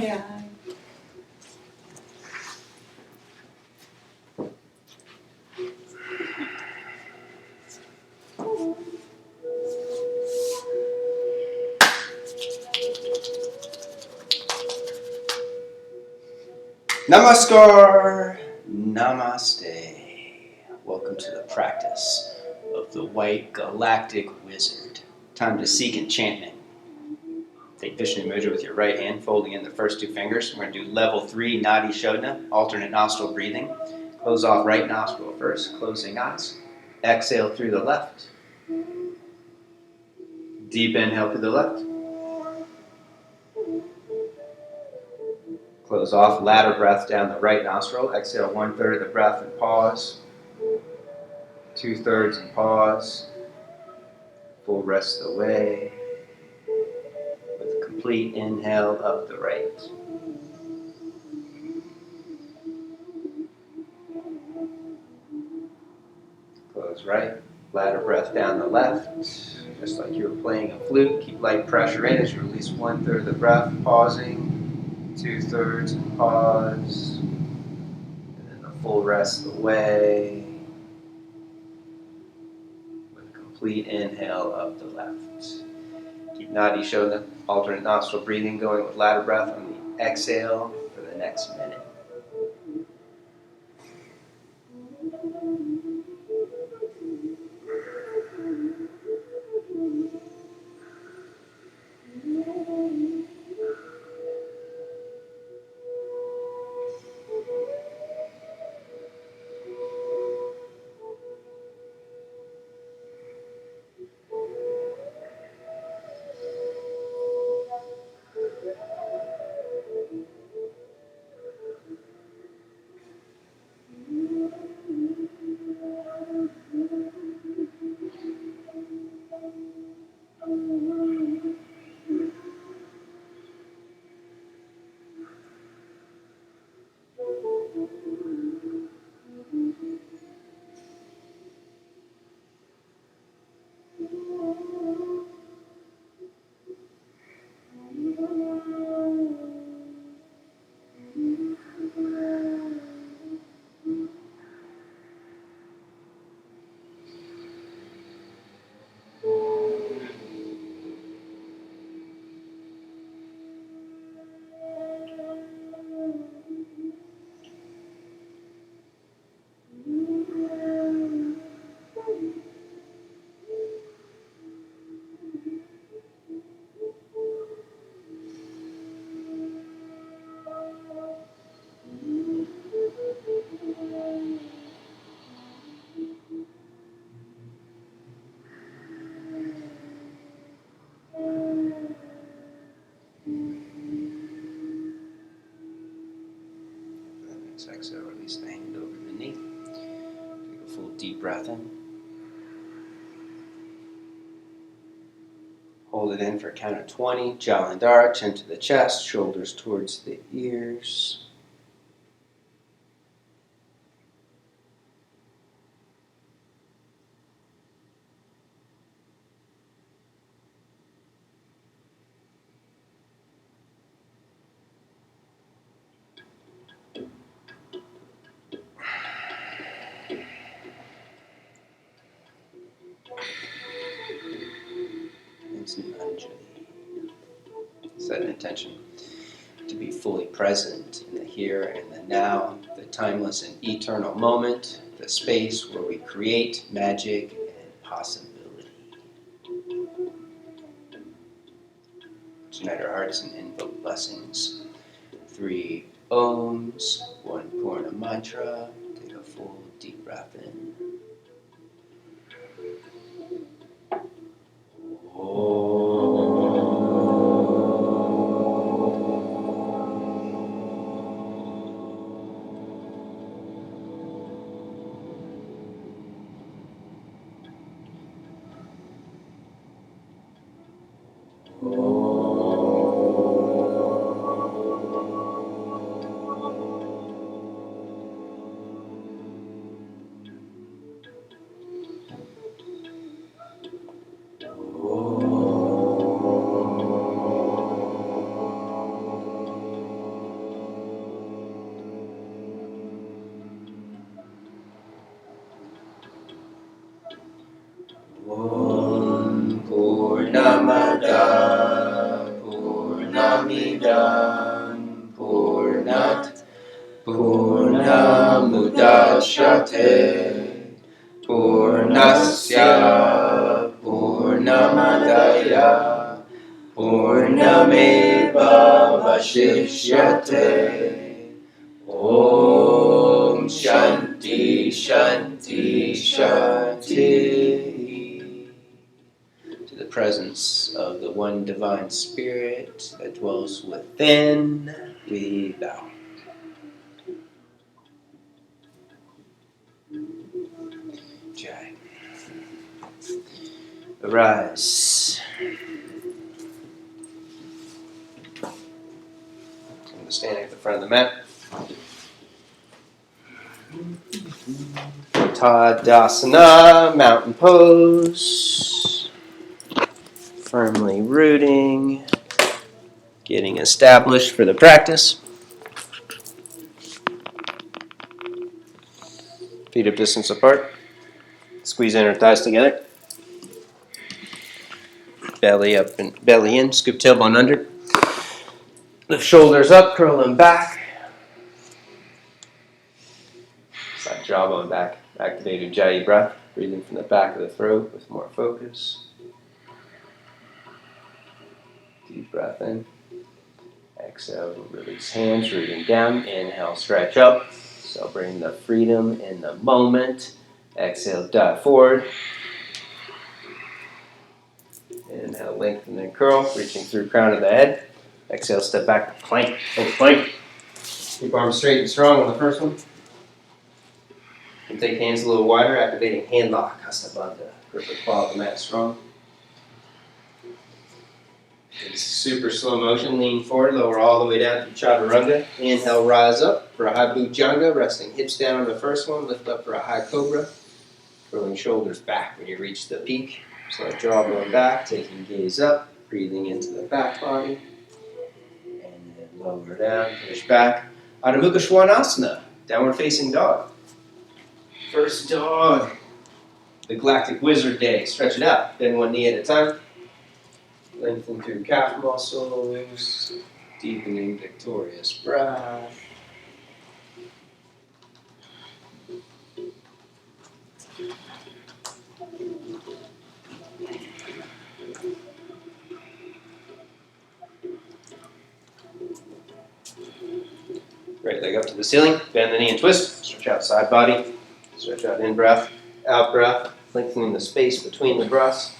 Yeah. Namaskar, Namaste. Welcome to the practice of the White Galactic Wizard. Time to seek enchantment. Take Vishnu Mudra with your right hand, folding in the first two fingers. We're going to do level 3 Nadi Shodhana, alternate nostril breathing. Close off right nostril first, closing eyes. Exhale through the left. Deep inhale through the left. Close off, ladder breath down the right nostril. Exhale 1/3 of the breath and pause. 2/3 and pause. Full rest of the way. With complete inhale up the right. Close right. Ladder breath down the left. Just like you were playing a flute. Keep light pressure in as you release 1/3 of the breath. Pausing. 2/3 and pause. And then the full rest of the way. With complete inhale up the left. Keep Nadi Shodhana, alternate nostril breathing going with ladder breath on the exhale for the next minute. Exhale, release the hand over the knee. Take a full deep breath in. Hold it in for a count of 20. Jalandhara, chin to the chest, shoulders towards the ears. Set an intention to be fully present in the here and the now, the timeless and eternal moment, the space where we create magic and possibility. Unite our hearts and invoke blessings. 3 Ohms, 1 Purna mantra. Take a full deep breath in. Purnamiddang Purnat Purnamudachyate Purnasya Purnamadaya Purnameva Vashishyate. Om Shanti Shanti Shanti. To the presence of the one divine spirit that dwells within, we bow. Jai. Arise. I'm standing at the front of the mat. Tadasana, mountain pose. Firmly rooting. Getting established for the practice. Feet hip distance apart. Squeeze inner thighs together. Belly up and belly in. Scoop tailbone under. Lift shoulders up, curl them back. Side jawbone back. Activate Ujjayi breath. Breathing from the back of the throat with more focus. Deep breath in. Exhale, release hands, rooting down. Inhale, stretch up. Celebrating the freedom in the moment. Exhale, dive forward. Inhale, lengthen and curl, reaching through crown of the head. Exhale, step back, plank, hold plank. Keep arms straight and strong on the first one. And take hands a little wider, activating hand lock, Hasta Bandha. Grip the claw of the mat strong. In super slow motion, lean forward, lower all the way down to Chaturanga. Inhale, rise up for a high bhujanga, resting hips down on the first one. Lift up for a high cobra. Curling shoulders back when you reach the peak. So jawbone back, taking gaze up, breathing into the back body. And then lower down, push back. Adho Mukha Svanasana, downward facing dog. First dog. The Galactic Wizard Day. Stretch it out. Bend one knee at a time. Lengthen through calf muscles. Deepening victorious breath. Right leg up to the ceiling. Bend the knee and twist. Stretch out side body. Stretch out in breath, out breath. Lengthening the space between the breaths.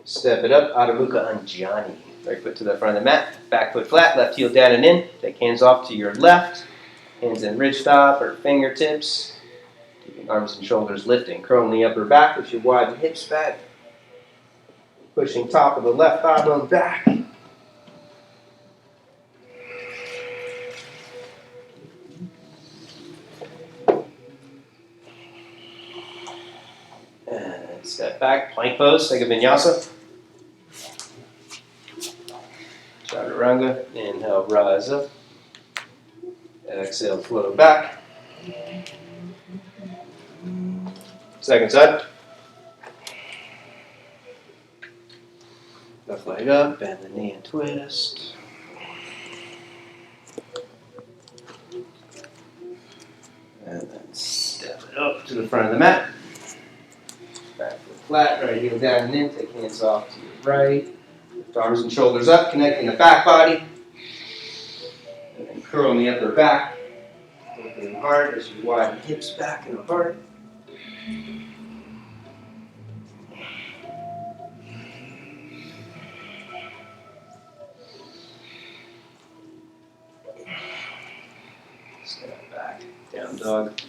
Step it up, Adho Mukha Anjani. Right foot to the front of the mat, back foot flat, left heel down and in. Take hands off to your left. Hands in ridge top or fingertips. Keeping arms and shoulders lifting. Curl the upper back as you widen hips back. Pushing top of the left thigh bone back. And step back, plank pose, Sega Vinyasa. Chaturanga, inhale, rise up. Exhale, flow back. Second side. Left leg up, bend the knee and twist. And then step it up to the front of the mat. Back foot flat, right heel down and in. Take hands off to your right. Lift arms and shoulders up, connecting the back body. And then curl in the upper back. Opening heart as you widen hips back and apart. Step back, down dog.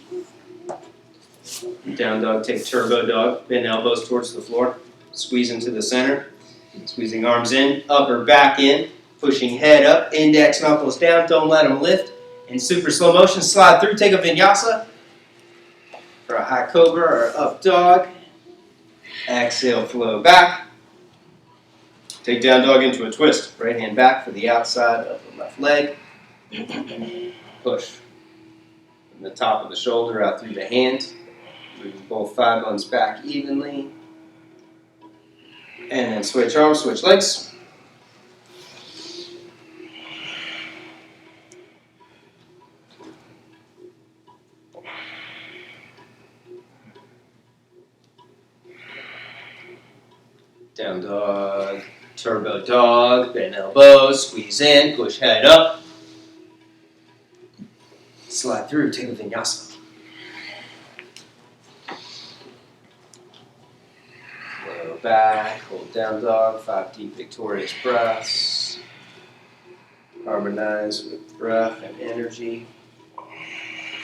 Down dog, take turbo dog. Bend elbows towards the floor. Squeeze into the center. Squeezing arms in, upper back in. Pushing head up, index knuckles down. Don't let them lift. In super slow motion, slide through. Take a vinyasa for a high cobra or up dog. Exhale, flow back. Take down dog into a twist. Right hand back for the outside of the left leg. Push from the top of the shoulder out through the hand. Moving both thigh bones back evenly. And then switch arms, switch legs. Down dog, turbo dog, bend elbows, squeeze in, push head up. Slide through, take a vinyasa. Low back, hold down dog, 5 deep victorious breaths. Harmonize with breath and energy.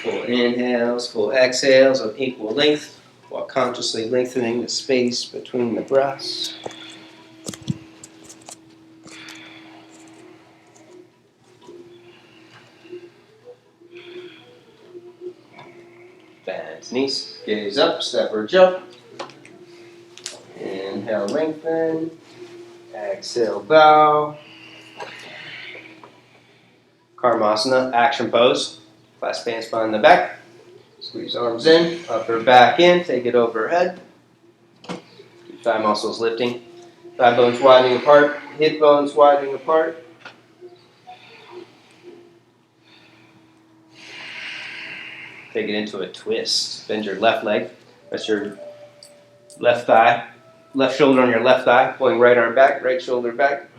Full inhales, full exhales of equal length while consciously lengthening the space between the breaths. Bend knees, gaze up, step or jump. Inhale, lengthen. Exhale, bow. Karmasana, action pose. Clasp hands behind the back. Squeeze arms in, upper back in, take it overhead. Keep thigh muscles lifting. Thigh bones widening apart, hip bones widening apart. Take it into a twist. Bend your left leg. That's your left thigh. Left shoulder on your left thigh. Pulling right arm back, right shoulder back.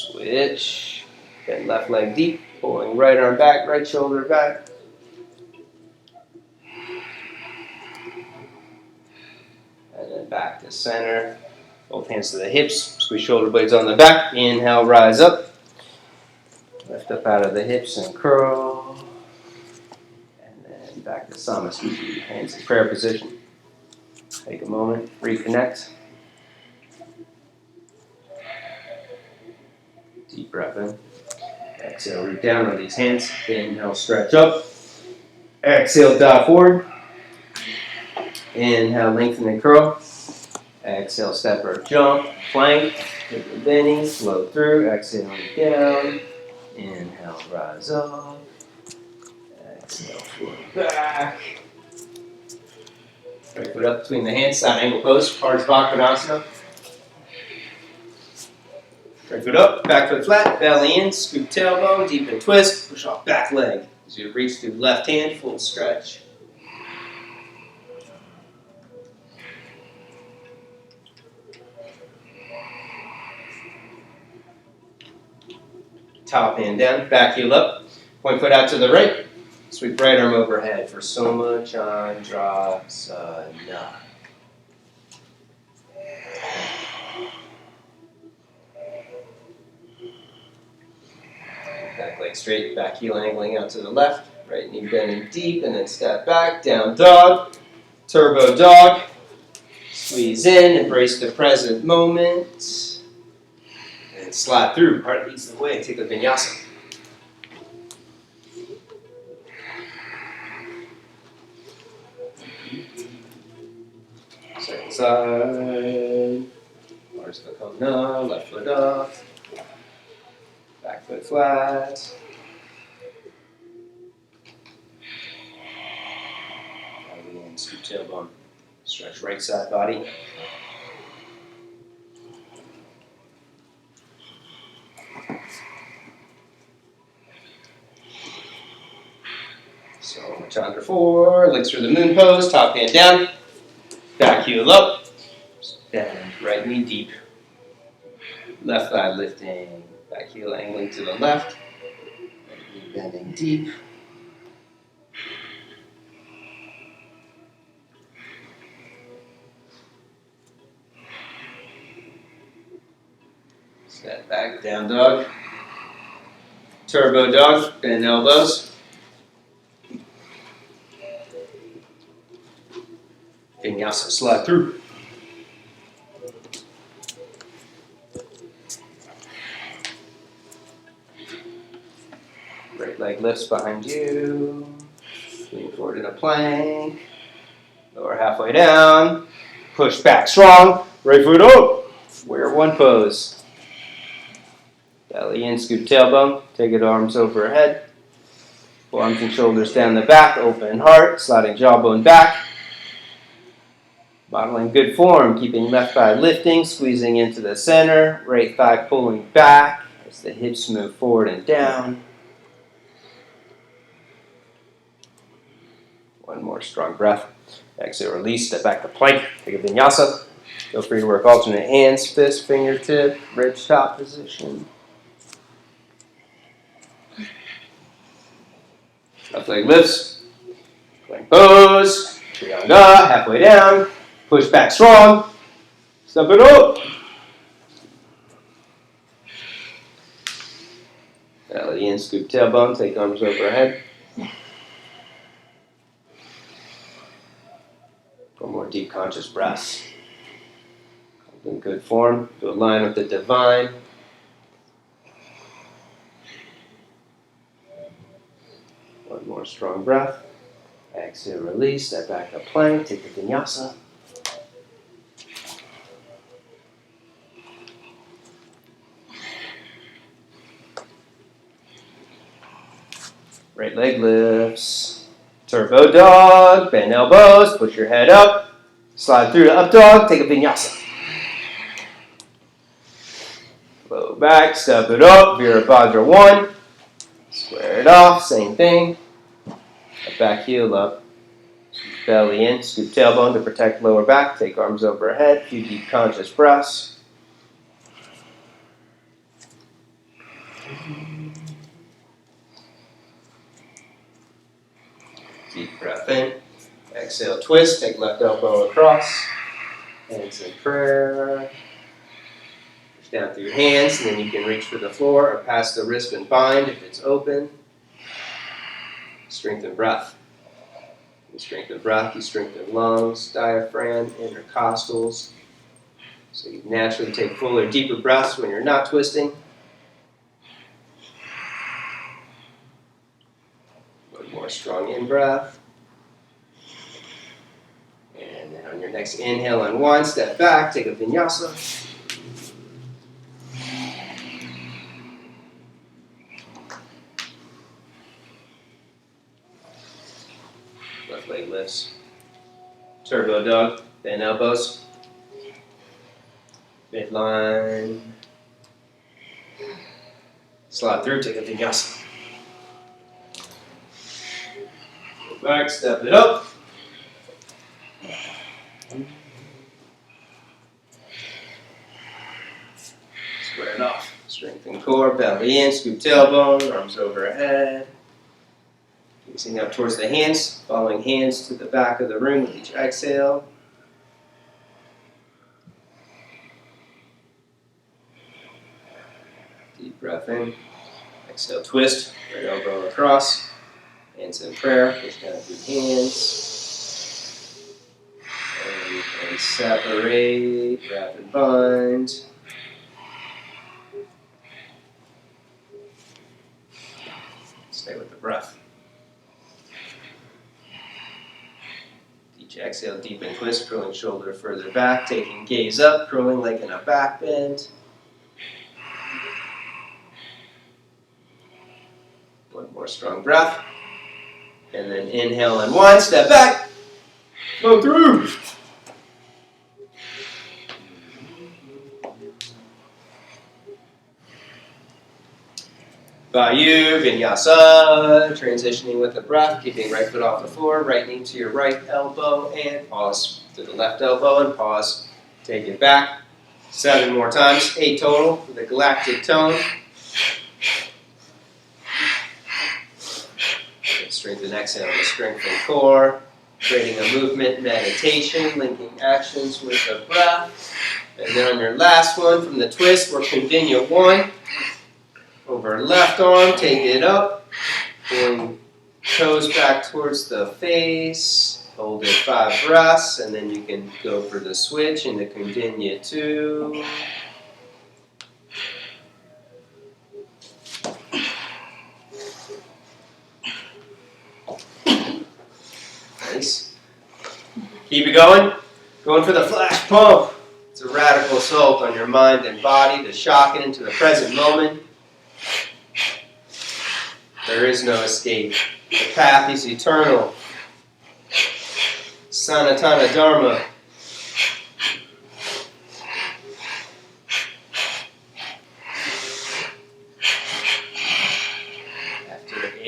Switch. Bend left leg deep. Pulling right arm back, right shoulder back. And then back to center. Both hands to the hips. Squeeze shoulder blades on the back. Inhale, rise up. Lift up out of the hips and curl. And then back to Samasthiti. Hands in prayer position. Take a moment, reconnect. Deep breath in. Exhale, root down on these hands. Inhale, stretch up. Exhale, dive forward. Inhale, lengthen and curl. Exhale, step or jump. Plank. Take the bending, flow through. Exhale, down. Inhale, rise up. Exhale, float back. Right foot up between the hands, side angle pose, Parsvakonasana. Right foot up, back foot flat, belly in, scoop tailbone, deep and twist, push off back leg. As you reach through left hand, full stretch. Top hand down, back heel up, point foot out to the right. Sweep right arm overhead for Soma Chandra Sana. Back leg straight, back heel angling out to the left. Right knee bending deep and then step back, down dog, turbo dog. Squeeze in, embrace the present moment. And slide through, heart leads the way, take a vinyasa. Second side, Virasana, left foot up, back foot flat. Belly in, scoop tailbone, stretch right side body. So Chandra 4, legs through the moon pose, top hand down. Back heel up, bend right knee deep, left thigh lifting, back heel angling to the left, right knee bending deep. Step back, down dog, turbo dog, bend elbows. Vinyasa, slide through. Right leg lifts behind you. Lean forward in a plank. Lower halfway down. Push back strong. Right foot up. Warrior one pose. Belly in, scoop tailbone. Take it arms overhead. Pull arms and shoulders down the back. Open heart. Sliding jawbone back. Modeling good form, keeping left thigh lifting, squeezing into the center, right thigh pulling back as the hips move forward and down. One more strong breath. Exhale, release, step back to plank, take a vinyasa. Feel free to work alternate hands, fist, fingertip, bridge top position. Left leg lifts, plank pose, Chaturanga, halfway down, push back strong, step it up. Belly in, scoop tailbone, take arms overhead. One more deep conscious breaths. In good form, to align with the divine. One more strong breath. Exhale, release, step back to plank, take the vinyasa. Right leg lifts. Turbo dog, bend elbows, push your head up. Slide through to up dog, take a vinyasa. Flow back, step it up, Virasana 1. Square it off, same thing. Back heel up. Belly in, scoop tailbone to protect lower back. Take arms overhead, few deep conscious breaths. Deep breath in. Exhale, twist, take left elbow across. Hands in prayer. Push down through your hands, and then you can reach for the floor or pass the wrist and bind if it's open. Strengthen breath. You strengthen breath, you strengthen lungs, diaphragm, intercostals. So you naturally take fuller, deeper breaths when you're not twisting. One more strong in-breath. And then on your next inhale, unwind, step back, take a vinyasa. Left leg lifts. Turbo dog, bend elbows. Midline. Slide through, take a vinyasa. Go back, step it up. Square it off. Strengthen core, belly in, scoop tailbone, arms overhead. Facing up towards the hands, following hands to the back of the room with each exhale. Deep breath in. Exhale, twist, right elbow across. Hands in prayer, push down through hands. And separate, wrap and bind. Stay with the breath. Each exhale, deepen twist, curling shoulder further back, taking gaze up, curling leg in a back bend. One more strong breath. And then inhale, unwind, step back. Go through. Vayu, vinyasa, transitioning with the breath, keeping right foot off the floor, right knee to your right elbow, and pause to the left elbow, and pause. Take it back. 7 more times, 8 total for the Galactic tone. Strengthen exhale to strengthen core, creating a movement meditation, linking actions with the breath. And then on your last one from the twist, we're continue 1. Over left arm, take it up, pulling toes back towards the face, hold it 5 breaths, and then you can go for the switch into continue 2. Nice. Keep it going. Going for the flash pump. It's a radical assault on your mind and body to shock it into the present moment. There is no escape. The path is eternal. Sanatana Dharma.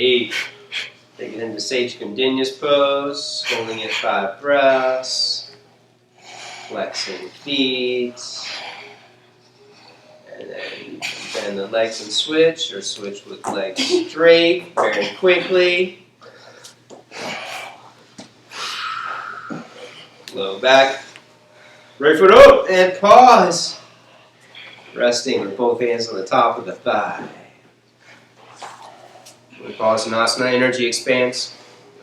deep. Take it into Sage Continuous pose, holding it 5 breaths, flexing feet, and then you can bend the legs and switch, or switch with legs straight very quickly. Low back, right foot up, and pause. Resting with both hands on the top of the thigh. We pause in asana, energy expands,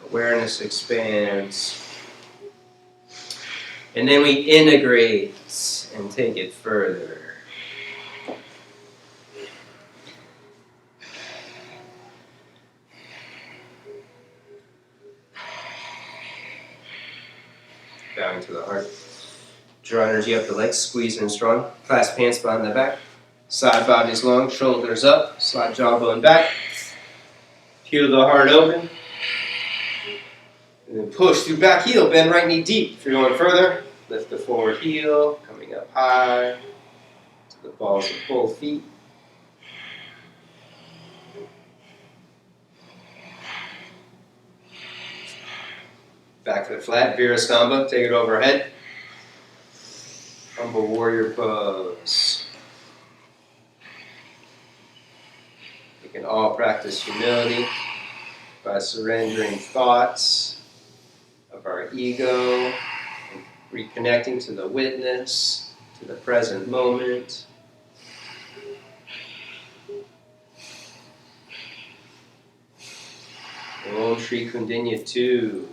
awareness expands. And then we integrate and take it further. Bowing to the heart. Draw energy up the legs, squeeze in strong. Clasp hands behind the back. Side body's long, shoulders up, slide jawbone back. Peel the heart open. And then push through back heel, bend right knee deep. If you're going further, lift the forward heel, coming up high to the balls of both feet. Back foot flat, Virasana, take it overhead. Humble warrior pose. We can all practice humility by surrendering thoughts of our ego, and reconnecting to the witness, to the present moment. Om Shri Kundinya 2.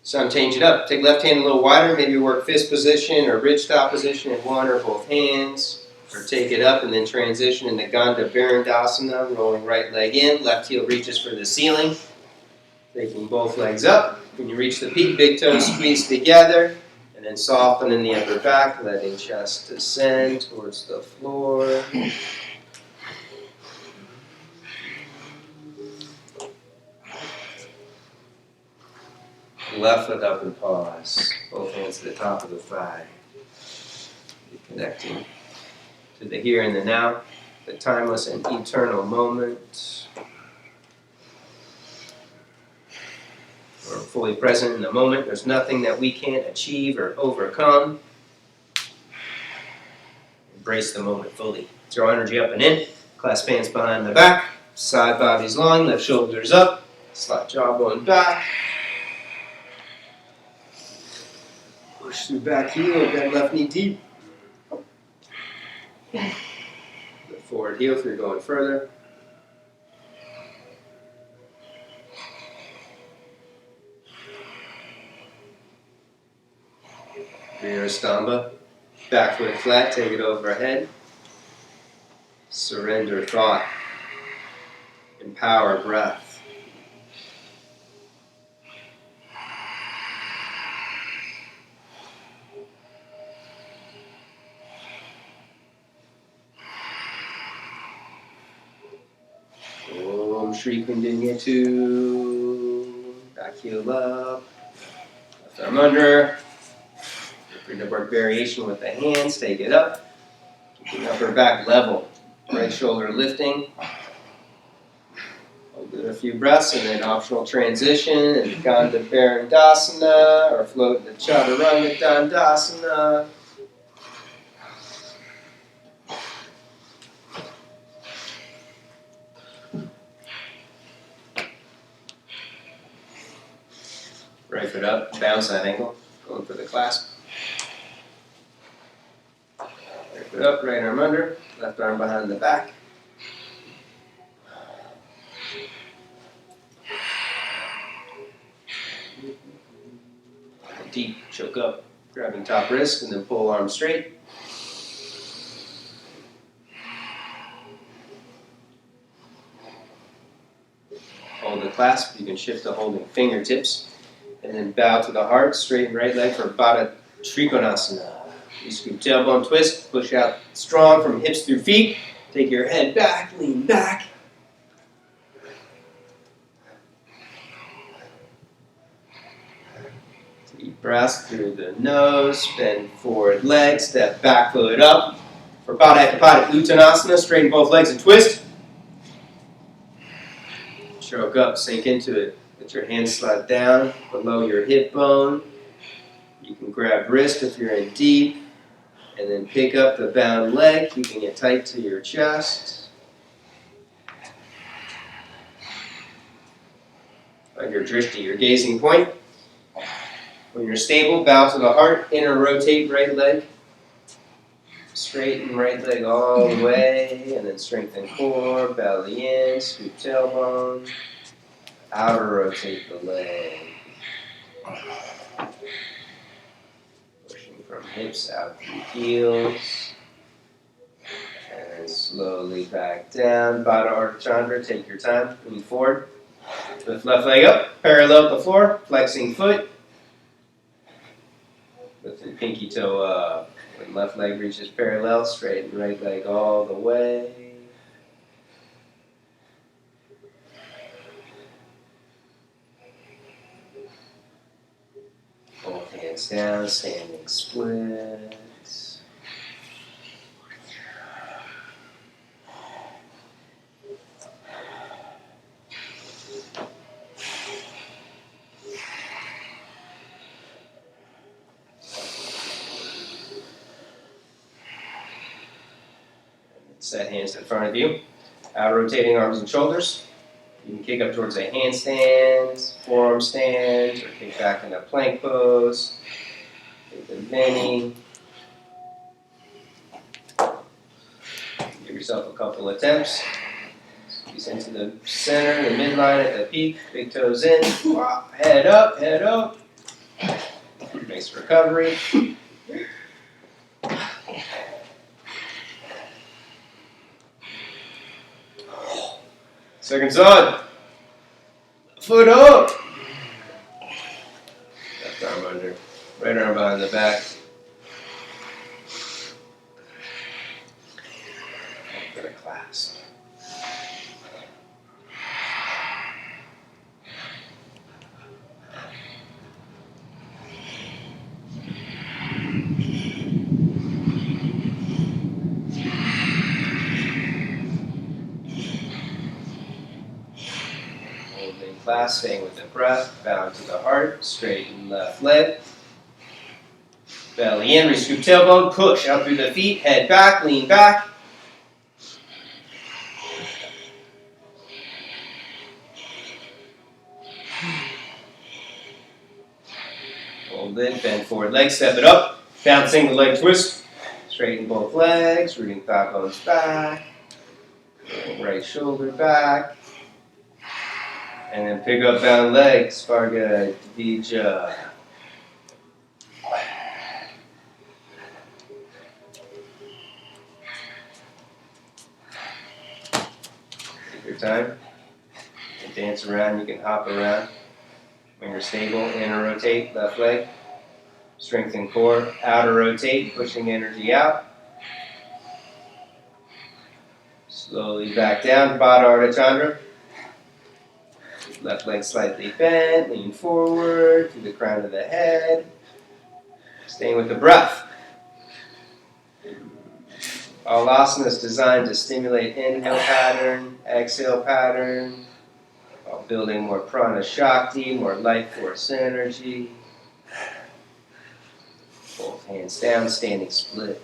So I'm changing it up. Take left hand a little wider, maybe work fist position or ridge stop position in one or both hands. Or take it up and then transition into Gandha Barandasana, rolling right leg in, left heel reaches for the ceiling. Taking both legs up. When you reach the peak, big toes squeeze together. And then soften in the upper back, letting chest descend towards the floor. Left foot up and pause. Both hands to the top of the thigh. Connecting to the here and the now, the timeless and eternal moment. We're fully present in the moment. There's nothing that we can't achieve or overcome. Embrace the moment fully. Throw energy up and in. Clasp hands behind the back. Side body's long, left shoulders up. Slide jawbone back. Push through back heel, bend left knee deep. The forward heel if you're going further. Virasana. Back foot flat, take it overhead. Surrender thought. Empower breath. Om Shri Kundinya 2. Back heel up. Left arm under. Free to work variation with the hands. Take it up. Keep the upper back level. Right shoulder lifting. Hold it a few breaths and then optional transition and Gandha Barandasana or float into Chaturanga Dandasana. Right foot up, bounce that ankle, going for the clasp. Right foot up, right arm under, left arm behind the back. Deep, choke up, grabbing top wrist, and then pull arm straight. Hold the clasp, you can shift to holding fingertips. And then bow to the heart, straighten right leg for Baddha Trikonasana. You scoop tailbone twist, push out strong from hips through feet. Take your head back, lean back. Deep breaths through the nose, bend forward leg, step back foot up. For Baddha Uttanasana, straighten both legs and twist. Stroke up, sink into it. Let your hands slide down below your hip bone. You can grab wrist if you're in deep, and then pick up the bound leg, keeping it tight to your chest. Find your drishti, your gazing point. When you're stable, bow to the heart, inner rotate right leg. Straighten right leg all the way, and then strengthen core, belly in, scoop tailbone. Outer rotate the leg. Pushing from hips out through heels. And then slowly back down. Bada Ardha Chandra, take your time, lean forward. Lift left leg up, parallel to the floor, flexing foot. Lifting pinky toe up. When left leg reaches parallel, straighten right leg all the way. Both hands down, standing splits. Set hands in front of you. Out rotating arms and shoulders. You can kick up towards a handstand, forearm stand, or kick back in a plank pose. Take the mini. Give yourself a couple attempts. Squeeze into the center, the midline at the peak. Big toes in. Head up, head up. Nice recovery. Second side. Foot up. Left arm under. Right arm behind the back. For the clasp. Class, staying with the breath, bow to the heart, straighten left leg. Belly in, re-scoop tailbone, push out through the feet, head back, lean back. Hold it, bend forward leg, step it up, bouncing the leg twist. Straighten both legs, rooting thigh bones back. Right shoulder back. And then pick up bound legs, Varga, Vija. Take your time. You can dance around, you can hop around. When you're stable, inner rotate, left leg. Strengthen core, outer rotate, pushing energy out. Slowly back down, Bada Ardha Chandra. Left leg slightly bent, lean forward to the crown of the head. Staying with the breath. All asana is designed to stimulate inhale pattern, exhale pattern, while building more prana shakti, more life force energy. Both hands down, standing split.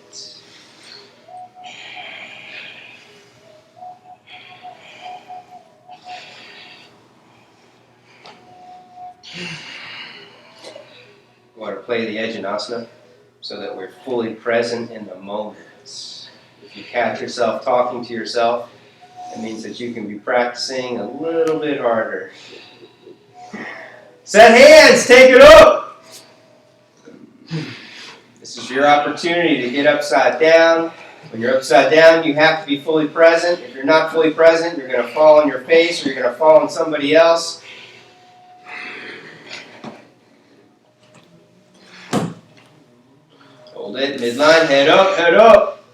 We want to play the edge in asana so that we're fully present in the moment. If you catch yourself talking to yourself, it means that you can be practicing a little bit harder. Set hands, take it up! This is your opportunity to get upside down. When you're upside down, you have to be fully present. If you're not fully present, you're going to fall on your face or you're going to fall on somebody else. Hold it, midline, head up, head up.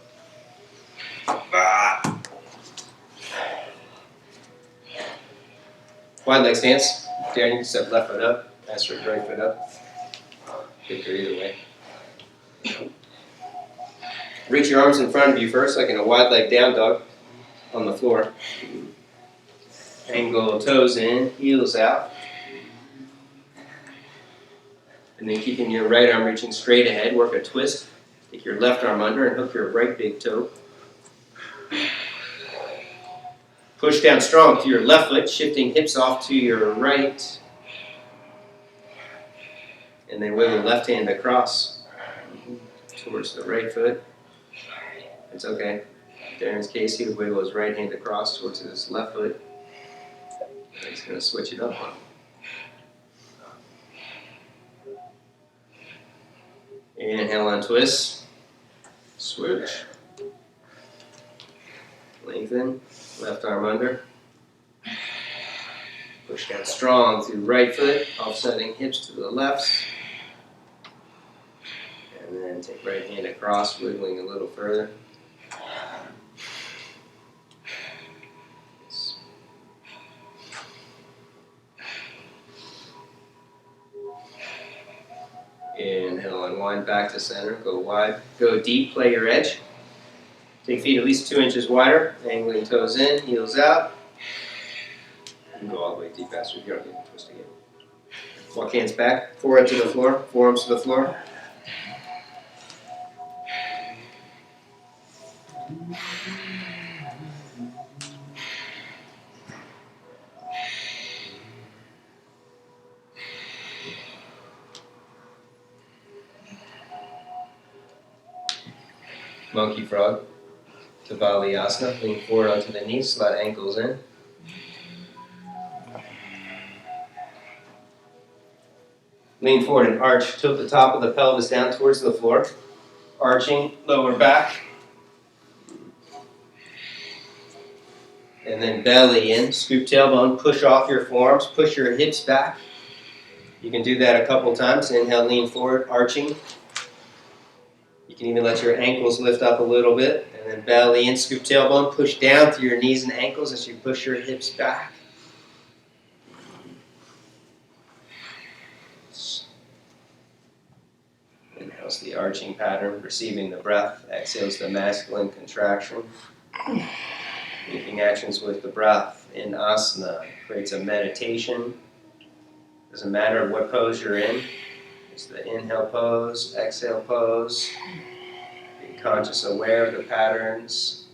Wide leg stance. Darren, you can step left foot up, master right foot up. Pick her either way. Reach your arms in front of you first, like in a wide leg down dog on the floor. Angle toes in, heels out. And then keeping your right arm reaching straight ahead, work a twist. Take your left arm under and hook your right big toe. Push down strong to your left foot, shifting hips off to your right. And then wiggle left hand across towards the right foot. It's okay. Darren's case, he would wiggle his right hand across towards his left foot. And he's going to switch it up on him. Inhale on twist. Switch. Lengthen. Left arm under. Push down strong through right foot, offsetting hips to the left. And then take right hand across, wiggling a little further. Inhale, unwind back to center, go wide, go deep, play your edge. Take feet at least 2 inches wider, angling toes in, heels out. You can go all the way deep faster if you don't get the twist again. Walk hands back, forehead to the floor, forearms to the floor. Monkey frog to Virasana. Lean forward onto the knees, slide ankles in. Lean forward and arch. Tilt the top of the pelvis down towards the floor. Arching, lower back. And then belly in. Scoop tailbone, push off your forearms, push your hips back. You can do that a couple times. Inhale, lean forward, arching. You can even let your ankles lift up a little bit. And then belly in, scoop tailbone, push down through your knees and ankles as you push your hips back. Inhales the arching pattern, receiving the breath. Exhales the masculine contraction. Making actions with the breath in asana creates a meditation. Doesn't matter what pose you're in. It's the inhale pose, exhale pose. Being conscious, aware of the patterns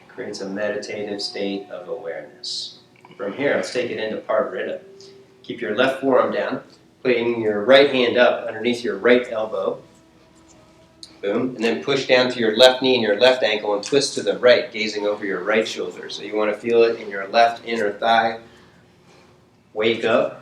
creates a meditative state of awareness. From here, let's take it into Parvarita. Keep your left forearm down, putting your right hand up underneath your right elbow. Boom. And then push down to your left knee and your left ankle and twist to the right, gazing over your right shoulder. So you want to feel it in your left inner thigh. Wake up.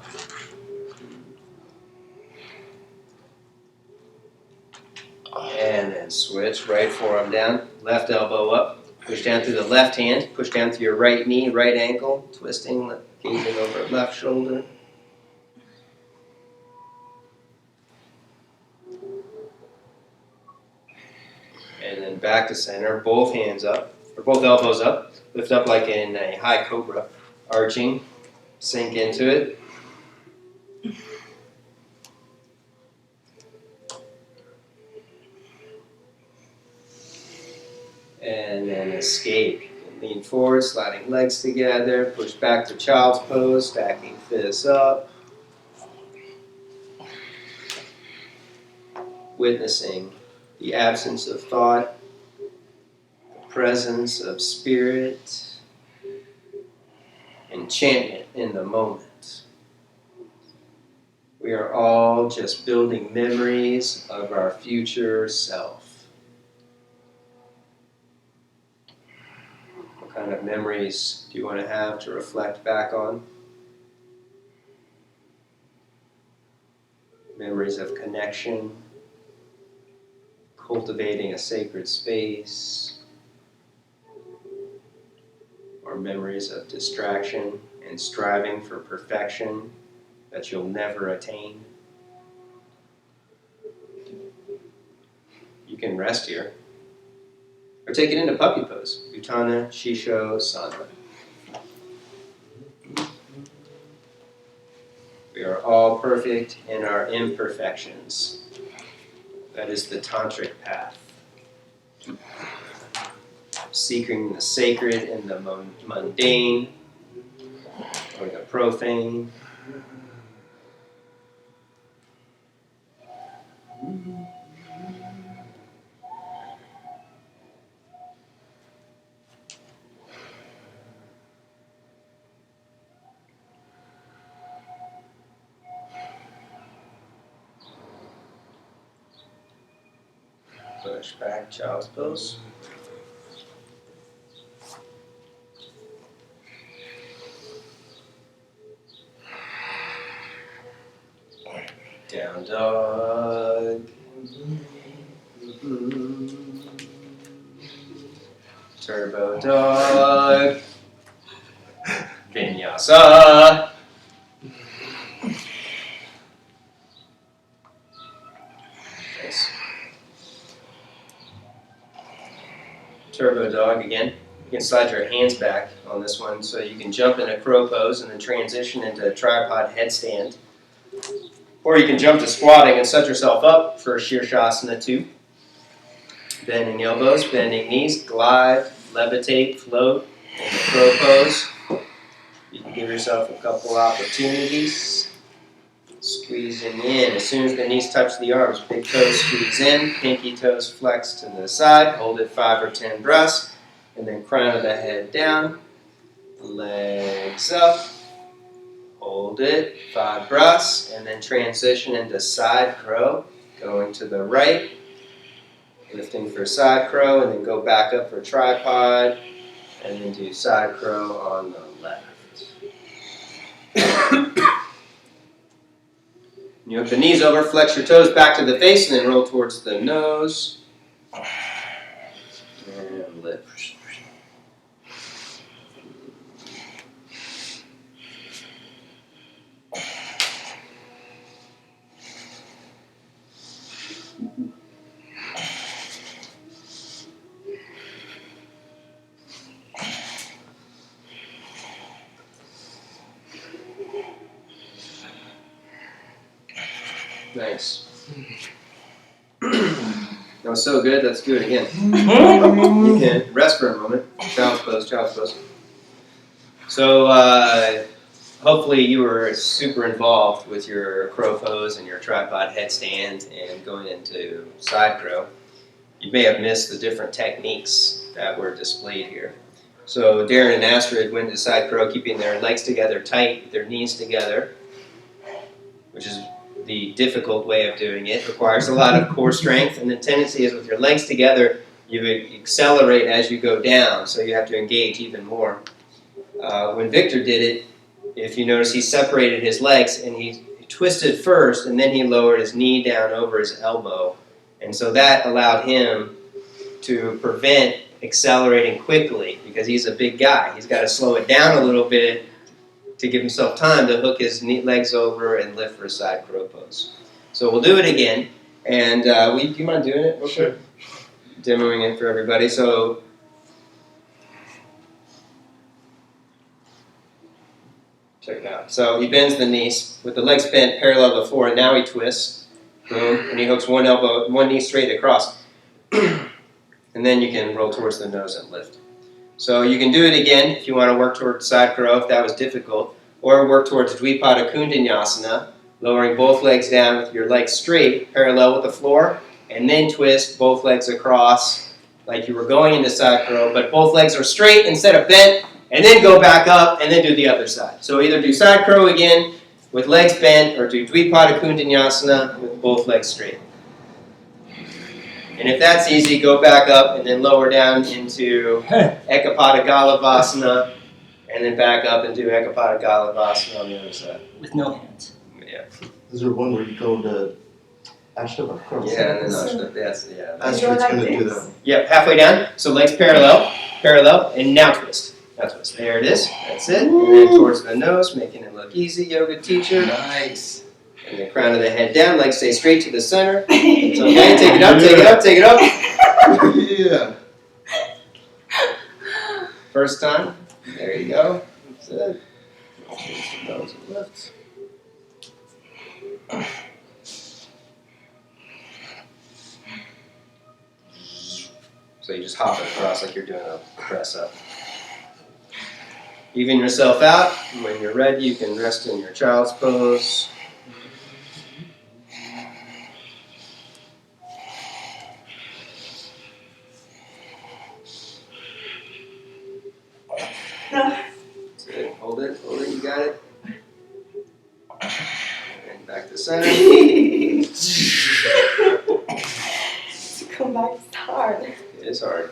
And then switch, right forearm down, left elbow up. Push down through the left hand, push down through your right knee, right ankle, twisting, gazing over left shoulder. And then back to center, both hands up, or both elbows up. Lift up like in a high cobra, arching, sink into it. And then escape. Lean forward, sliding legs together, push back to child's pose, stacking fists up. Witnessing the absence of thought, the presence of spirit, enchantment in the moment. We are all just building memories of our future self. What kind of memories do you want to have to reflect back on? Memories of connection, cultivating a sacred space, or memories of distraction and striving for perfection that you'll never attain. You can rest here, or take it into puppy pose, Uttana Shisho Sandha. We are all perfect in our imperfections. That is the tantric path. Seeking the sacred in the mundane, Like a profane. Push back, child's pose. Down dog. Turbo dog. Vinyasa. Nice. Turbo dog again. You can slide your hands back on this one so you can jump in a crow pose and then transition into a tripod headstand. Or you can jump to squatting and set yourself up for Shirshasana 2. Bending elbows, bending knees, glide, levitate, float in the crow pose. You can give yourself a couple opportunities. Squeezing in. As soon as the knees touch the arms, big toes squeeze in, pinky toes flex to the side. Hold it 5 or 10 breaths. And then crown of the head down. Legs up. Hold it, 5 breaths, and then transition into side crow, going to the right, lifting for side crow, and then go back up for tripod, and then do side crow on the left. You hook the knees over, flex your toes back to the face, and then roll towards the nose, and lift. Nice. That was so good, let's do it again. You can rest for a moment. Child's pose, child's pose. So, hopefully you were super involved with your crow pose and your tripod headstand and going into side crow. You may have missed the different techniques that were displayed here. So Darren and Astrid went to side crow, keeping their legs together tight, their knees together, which is the difficult way of doing it. It requires a lot of core strength, and the tendency is with your legs together, you accelerate as you go down, so you have to engage even more. When Victor did it, if you notice, he separated his legs, and he twisted first, and then he lowered his knee down over his elbow. And so that allowed him to prevent accelerating quickly, because he's a big guy. He's got to slow it down a little bit to give himself time to hook his legs over and lift for a side crow pose. So we'll do it again. And do you mind doing it? Sure. Demoing it for everybody. So check it out. So he bends the knees with the legs bent parallel to the floor, and now he twists. Boom. And he hooks one knee straight across. And then you can roll towards the nose and lift. So you can do it again if you want to work towards side crow if that was difficult, or work towards Dvipada Kundanyasana, lowering both legs down with your legs straight, parallel with the floor, and then twist both legs across like you were going into side crow, but both legs are straight instead of bent, and then go back up and then do the other side. So either do side crow again with legs bent, or do Dvipada Kundanyasana with both legs straight. And if that's easy, go back up and then lower down into Ekapada Galavasana, and then back up and do Ekapada Galavasana on the other side. With no hands. Yeah. Is there one where you go to Ashtava cross? Yeah, and then that's Astrid's going to do that. Yep, halfway down. So legs parallel, and now twist. Now twist. There it is. That's it. And then towards the nose, making it look easy, yoga teacher. Nice. And the crown of the head down, legs stay straight to the center. It's okay. Take it up, take it up, take it up. Yeah. First time. There you go. That's it. Nose and lift. So you just hop it across like you're doing a press up. Even yourself out. When you're ready, you can rest in your child's pose. That's it. Hold it, you got it. And back to center. To come back is hard. It is hard.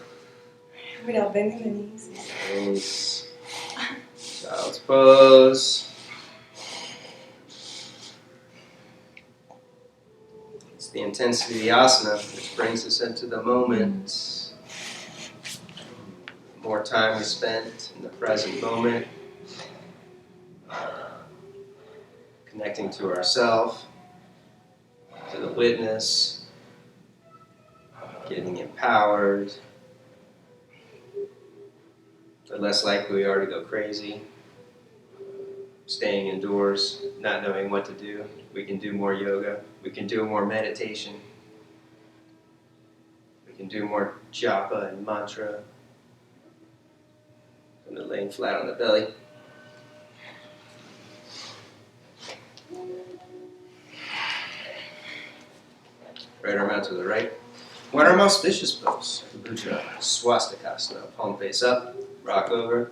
Without bending the knees. Nice. Child's pose. It's the intensity of the asana which brings us into the moment. More time is spent in the present moment, connecting to ourself, to the witness, getting empowered. The less likely we are to go crazy, staying indoors, not knowing what to do. We can do more yoga. We can do more meditation. We can do more japa and mantra. And then laying flat on the belly. Right arm out to the right. What are auspicious pose? Buddha, swastikasana. Palm face up, rock over.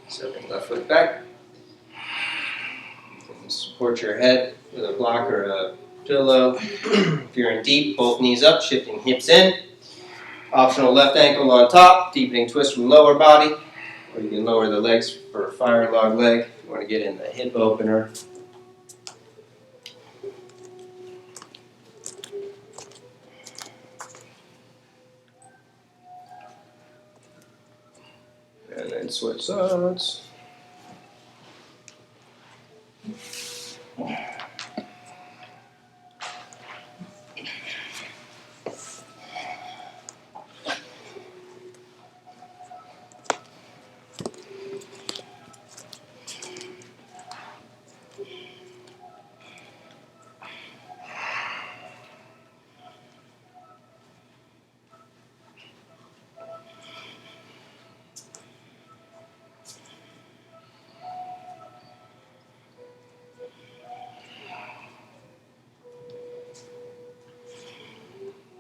Stepping left foot back. You can support your head with a block or a pillow. If you're in deep, both knees up, shifting hips in. Optional left ankle on top, deepening twist from lower body. Or you can lower the legs for a fire log leg if you want to get in the hip opener. And then switch sides.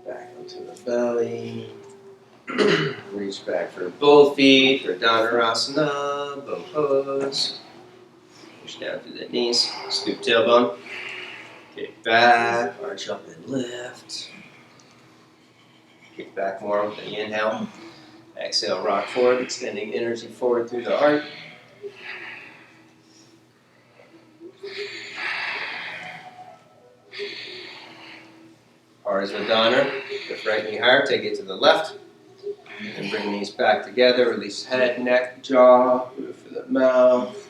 Back onto the belly. Reach back for both feet for Dhanurasana, bow pose. Push down through the knees, scoop tailbone. Kick back, arch up and lift. Kick back more with the inhale. Exhale, rock forward, extending energy forward through the heart. Ardhva, lift right knee higher, take it to the left. And bring knees back together, release head, neck, jaw, roof of the mouth.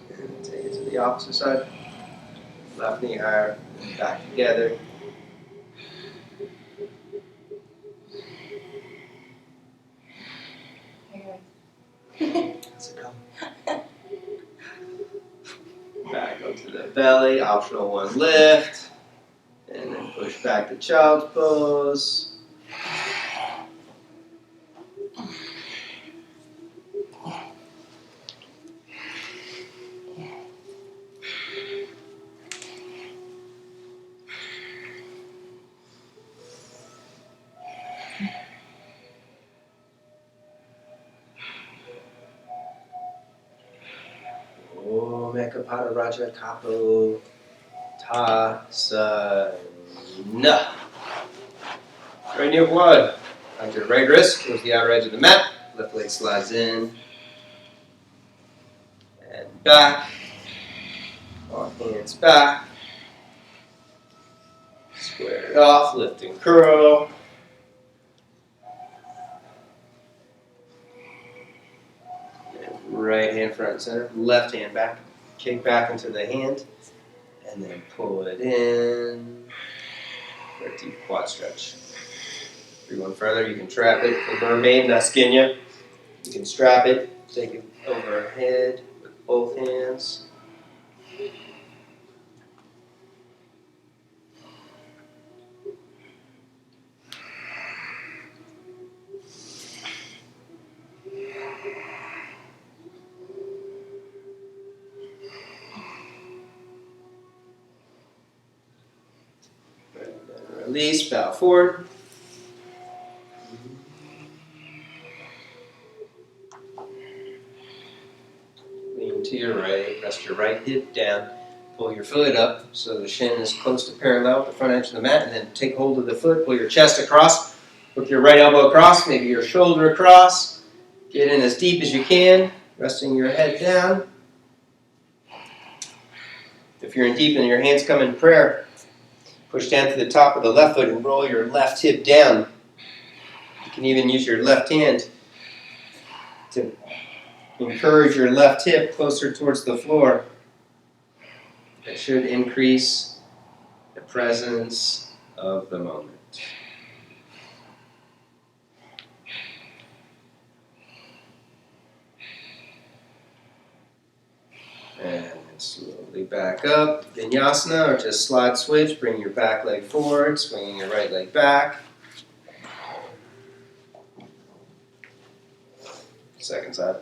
And take it to the opposite side. Left knee higher, back together. How's it going? Back onto the belly, optional one lift. And then push back to child's pose. Om Ekapada Raja Kapo Tasana. Right knee wide. Onto your right wrist towards the outer edge of the mat. Left leg slides in. And back. Off hands back. Square it off, lift and curl. And right hand front and center. Left hand back. Kick back into the hand. And then pull it in for a deep quad stretch. If you're going further, you can trap it for mermaid, Naskinya. You can strap it, take it overhead with both hands. Release, bow forward. Lean to your right, rest your right hip down. Pull your foot up so the shin is close to parallel with the front edge of the mat, and then take hold of the foot, pull your chest across, hook your right elbow across, maybe your shoulder across. Get in as deep as you can, resting your head down. If you're in deep and your hands come in prayer, push down to the top of the left foot and roll your left hip down. You can even use your left hand to encourage your left hip closer towards the floor. It should increase the presence of the moment. And slowly back up. Vinyasana, or just slide switch. Bring your back leg forward, swinging your right leg back. Second side.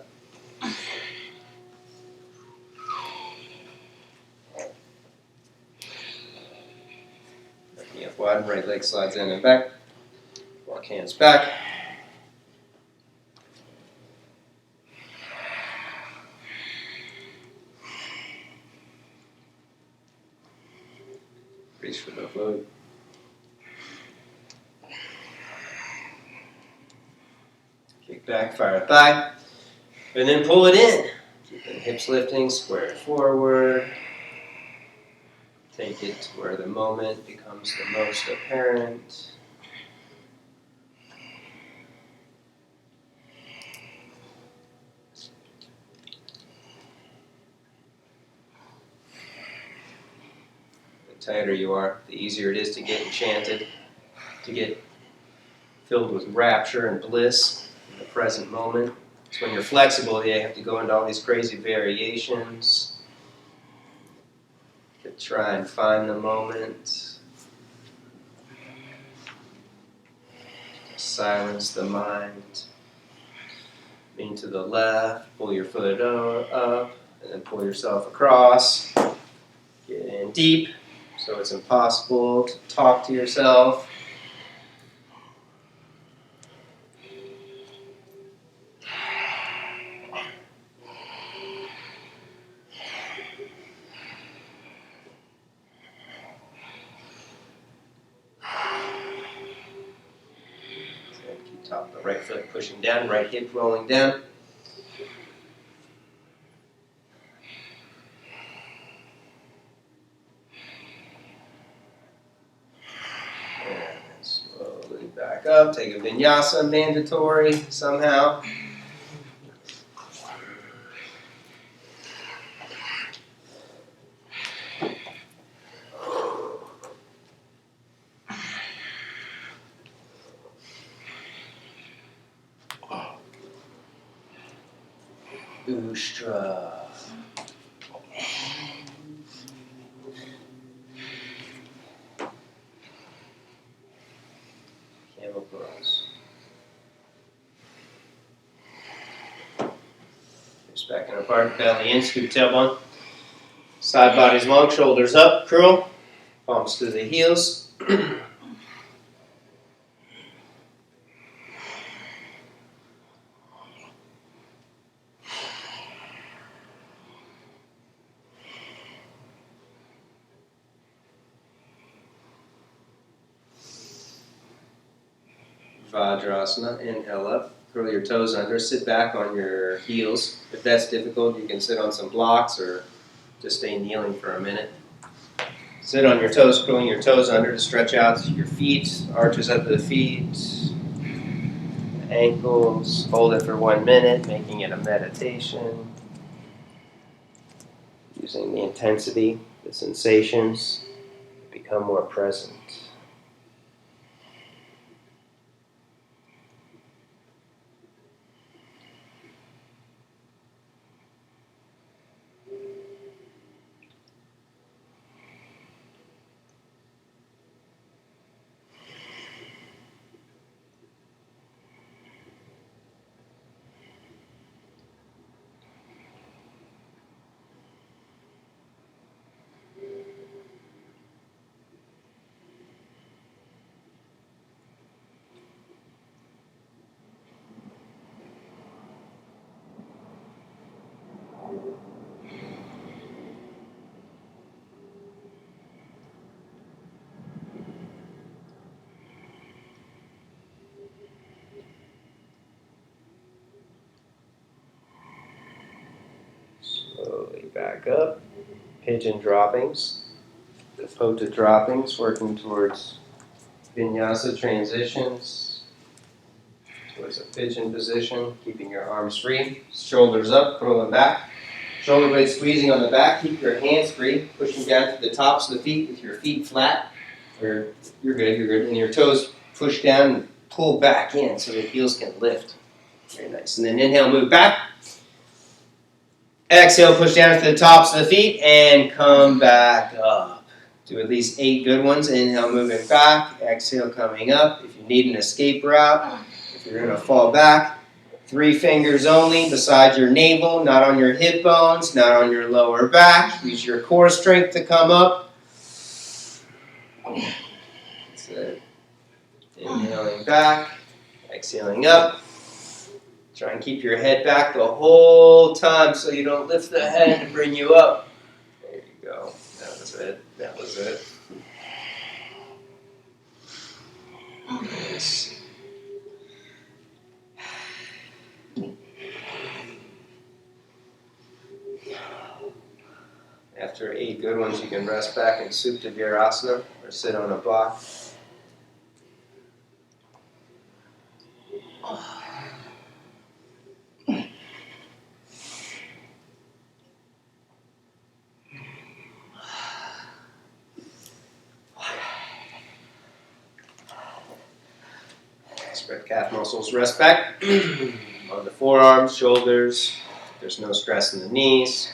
Knee up wide, right leg slides in and back. Walk hands back. Reach for the foot. Kick back, fire a thigh. And then pull it in. Keeping hips lifting, square it forward. Take it to where the moment becomes the most apparent. The tighter you are, the easier it is to get enchanted, to get filled with rapture and bliss in the present moment. So when you're flexible, you have to go into all these crazy variations to try and find the moment. Silence the mind. Lean to the left, pull your foot up, and then pull yourself across. Get in deep, so it's impossible to talk to yourself. Top of the right foot pushing down, right hip rolling down. And slowly back up. Take a vinyasa, mandatory somehow. Ustra. Camel pose. Hips back and apart, belly in, scoop tailbone. Side body's long, shoulders up, curl. Palms to the heels. Vajrasana, inhale up, curl your toes under, sit back on your heels. If that's difficult, you can sit on some blocks or just stay kneeling for a minute. Sit on your toes, curling your toes under to stretch out your feet, arches at the feet, ankles. Hold it for 1 minute, making it a meditation. Using the intensity, the sensations, become more present. back up. Pigeon droppings. The Pota droppings, working towards vinyasa transitions. Towards a pigeon position, keeping your arms free. Shoulders up, rolling back. Shoulder blades squeezing on the back. Keep your hands free, pushing down to the tops of the feet with your feet flat. Or you're good. And your toes push down and pull back in so the heels can lift. Very nice. And then inhale, move back. Exhale, push down to the tops of the feet and come back up. Do at least 8 good ones. Inhale, moving back. Exhale, coming up. If you need an escape route, if you're going to fall back, 3 fingers only beside your navel, not on your hip bones, not on your lower back. Use your core strength to come up. That's it. Inhaling back, exhaling up. Try and keep your head back the whole time so you don't lift the head to bring you up. There you go. That was it. Nice. After 8 good ones, you can rest back in Supta Virasana or sit on a block. Spread calf muscles, rest back on the forearms, shoulders. There's no stress in the knees.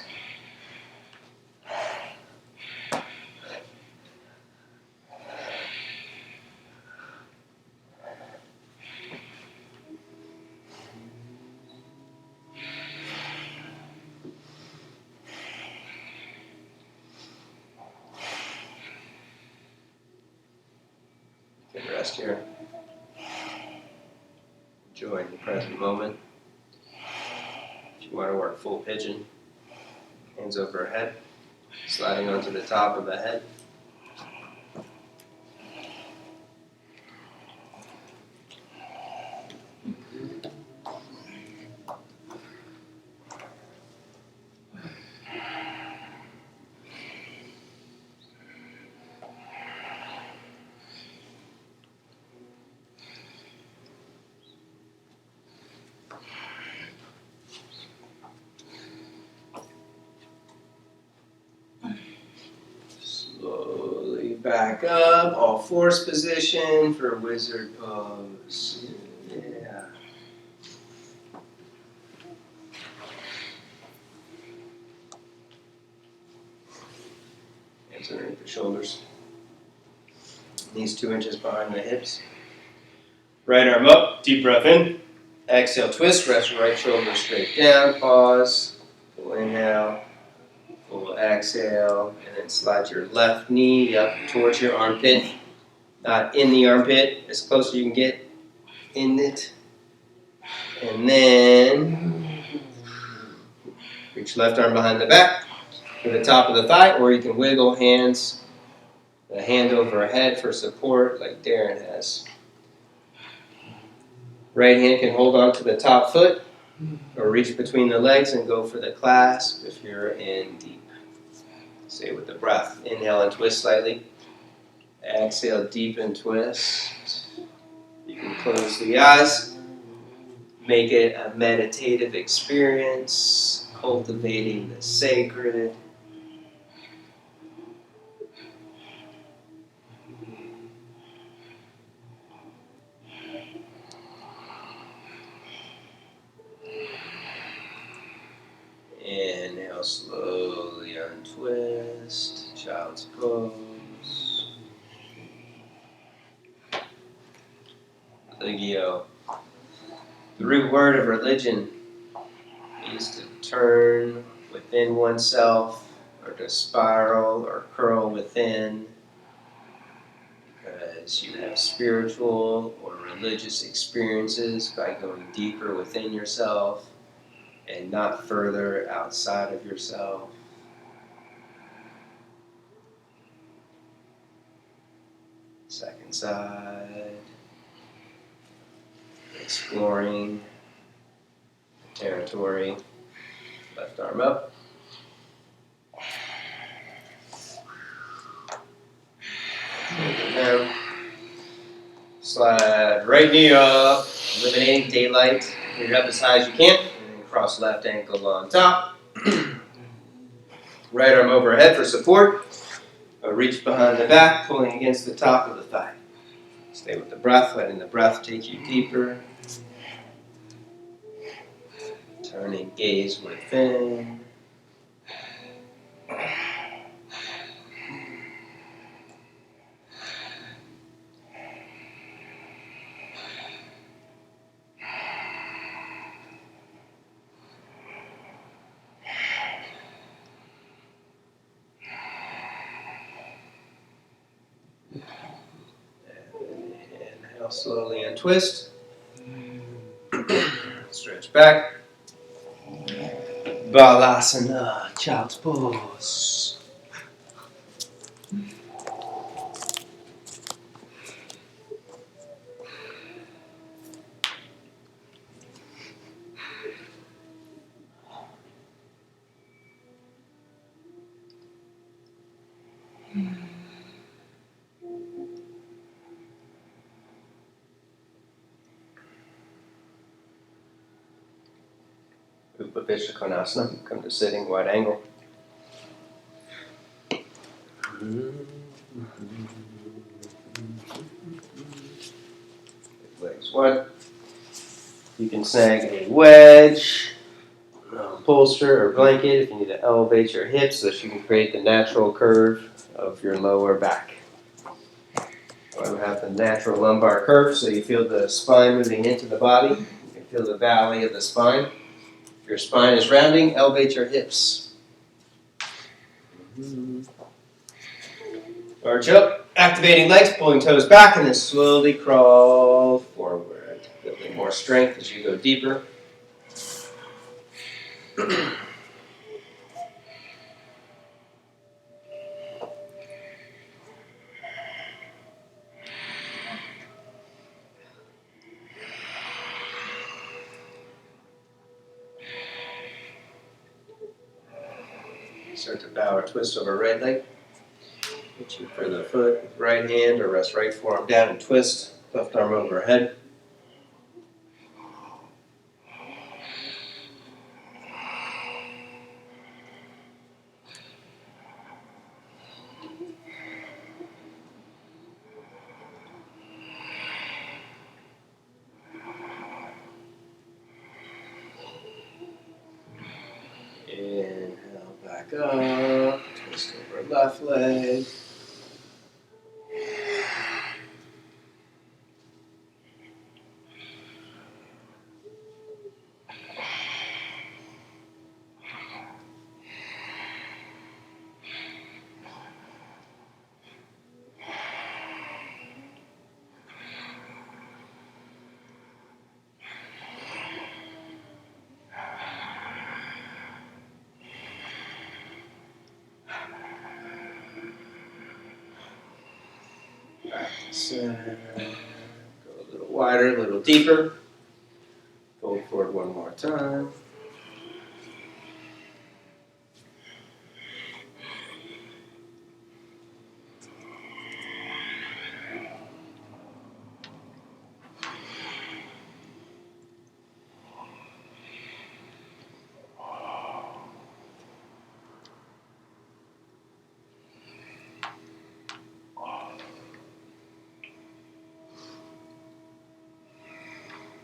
You can rest here. Enjoy the present moment. If you want to work full pigeon, hands over head, sliding onto the top of the head. Slowly back up, all fours position for wizard pose. Yeah. Hands underneath the shoulders. Knees 2 inches behind the hips. Right arm up, deep breath in. Exhale, twist, rest your right shoulder straight down, pause, full inhale. Full exhale, and then slide your left knee up towards your armpit. Not in the armpit, as close as you can get in it. And then reach left arm behind the back to the top of the thigh, or you can wiggle hands, the hand over head for support like Darren has. Right hand can hold on to the top foot, or reach between the legs and go for the clasp if you're in deep. Stay with the breath. Inhale and twist slightly. Exhale, deep and twist. You can close the eyes. Make it a meditative experience, cultivating the sacred. Inhale, slowly untwist, child's pose. Religio. The root word of religion means to turn within oneself, or to spiral or curl within, because you have spiritual or religious experiences by going deeper within yourself and not further outside of yourself. Second side. Exploring the territory. Left arm up. down. Slide right knee up, eliminating daylight. Bring it up as high as you can. And then cross left ankle on top. Right arm overhead for support. Reach behind the back, pulling against the top of the thigh. Stay with the breath, letting the breath take you deeper. Turning gaze within. Inhale slowly and twist. Stretch back. Virasana, child's pose. Upavishya Konasana, come to sitting, wide angle. Legs wide. You can snag a wedge, bolster, or blanket if you need to elevate your hips so that you can create the natural curve of your lower back. You want to have the natural lumbar curve so you feel the spine moving into the body. You can feel the valley of the spine. If your spine is rounding, elevate your hips. Arch up, activating legs, pulling toes back, and then slowly crawl forward. Building more strength as you go deeper. Start to bow or twist over right leg. Reach in for the foot with right hand or rest right forearm down and twist. Left arm overhead. Inhale back up. Twist over left leg. Back to center. Go a little wider, a little deeper. Fold forward one more time.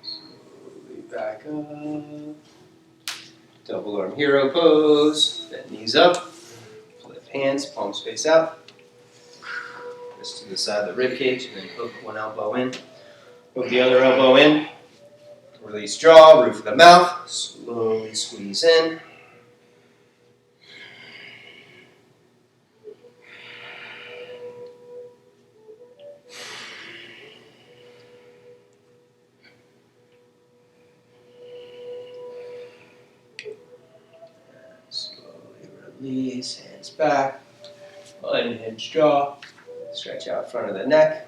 Slowly back up. Double arm hero pose. Bend knees up. Flip hands, palms face out. Wrist to the side of the rib cage, and then hook one elbow in. Hook the other elbow in. Release jaw, roof of the mouth. Slowly squeeze in. Slowly release, hands back. Unhinge jaw. Stretch out front of the neck.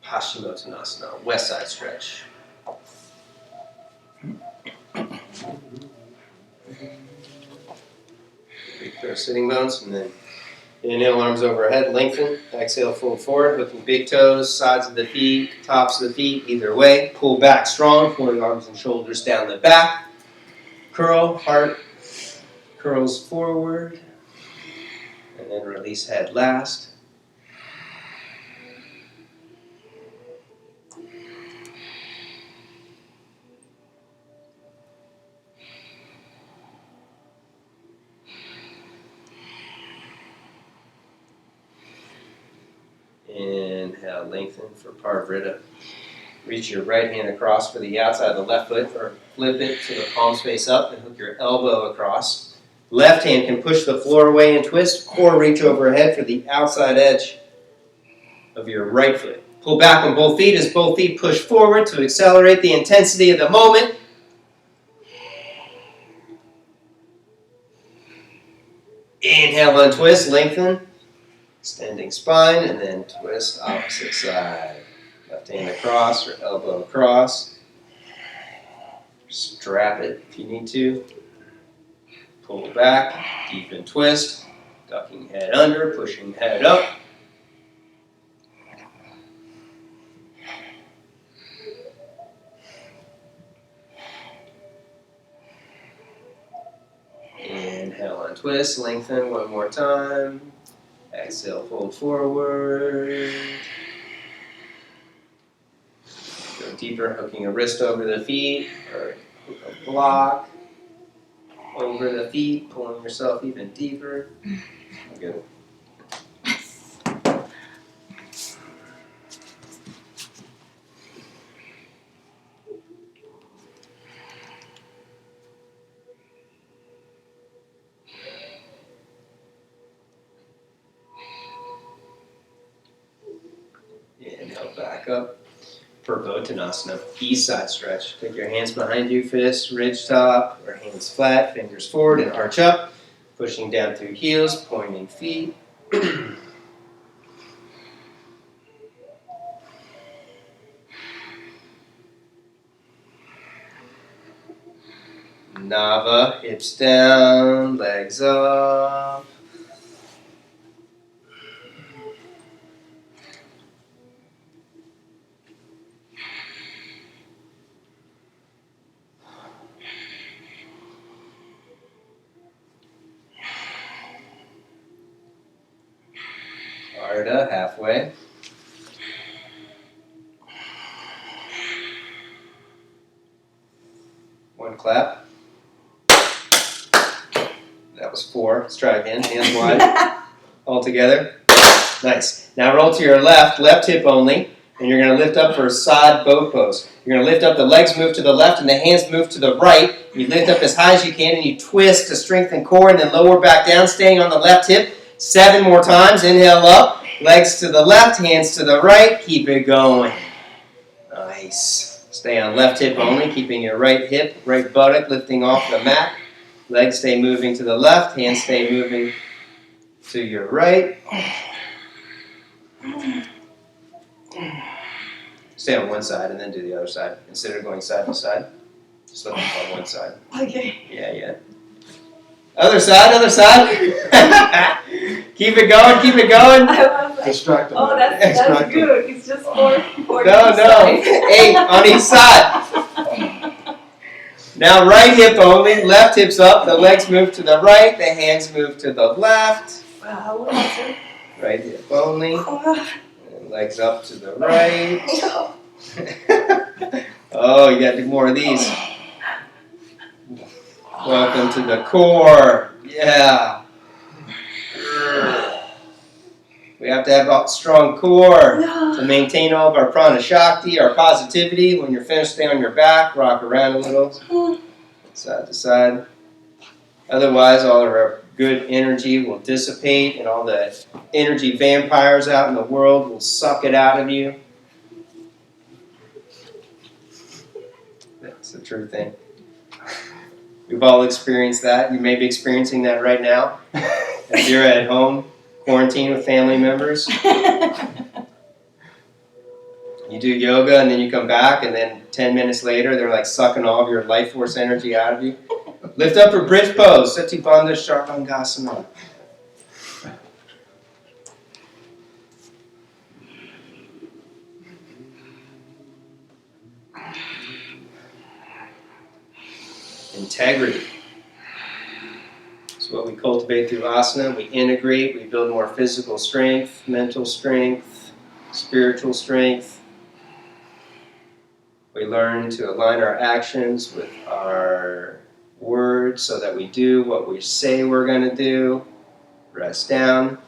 Paschimottanasana, west side stretch. sitting bones. And then inhale, arms overhead, lengthen. Exhale, fold forward, hooking big toes, sides of the feet, tops of the feet, either way. Pull back strong, pulling arms and shoulders down the back. Curl, heart curls forward. And then release head last. Inhale, lengthen for Parivrtta. Reach your right hand across for the outside of the left foot, or flip it so the palms face up and hook your elbow across. Left hand can push the floor away and twist, or reach overhead for the outside edge of your right foot. Pull back on both feet as both feet push forward to accelerate the intensity of the moment. Inhale, untwist, lengthen. Extending spine, and then twist opposite side. Left hand across or elbow across. Strap it if you need to. Pull back, deepen twist. Ducking head under, pushing head up. Inhale, untwist, lengthen one more time. Exhale, fold forward. Go deeper, hooking a wrist over the feet, or hook a block over the feet, pulling yourself even deeper. Good. Inhale, back up. Purvottanasana, east side stretch. Take your hands behind you, fists, ridge top, or hands flat, fingers forward and arch up. Pushing down through heels, pointing feet. Nava, hips down, legs up. Ardha, halfway. One clap. That was 4. Let's try again. Hands wide. All together. Nice. Now roll to your left hip only, and you're going to lift up for a side boat pose. You're going to lift up, the legs move to the left, and the hands move to the right. You lift up as high as you can, and you twist to strengthen core, and then lower back down, staying on the left hip. 7 more times. Inhale up. Legs to the left, hands to the right. Keep it going. Nice. Stay on left hip only, keeping your right hip, right buttock lifting off the mat. Legs stay moving to the left, hands stay moving to your right. Stay on one side and then do the other side. Instead of going side to side, just look on one side. Okay. Yeah. Other side. Keep it going. I was like, Distract them. oh, that's good. It's just 4 No. 8 on each side. Now right hip only, left hip's up, the legs move to the right, the hands move to the left. Wow, awesome. Right hip only, Oh, and legs up to the right. Oh, you gotta do more of these. Welcome to the core. Yeah. We have to have a strong core to maintain all of our prana shakti, our positivity. When you're finished, stay on your back, rock around a little, side to side. Otherwise, all of our good energy will dissipate, and all the energy vampires out in the world will suck it out of you. That's the true thing. We've all experienced that. You may be experiencing that right now. If you're at home, quarantine with family members. You do yoga and then you come back, and then 10 minutes later they're like sucking all of your life force energy out of you. Lift up for bridge pose, Sati Bandha Chaturanga. integrity. It's what we cultivate through asana. We integrate, we build more physical strength, mental strength, spiritual strength. We learn to align our actions with our words so that we do what we say we're going to do. Rest down.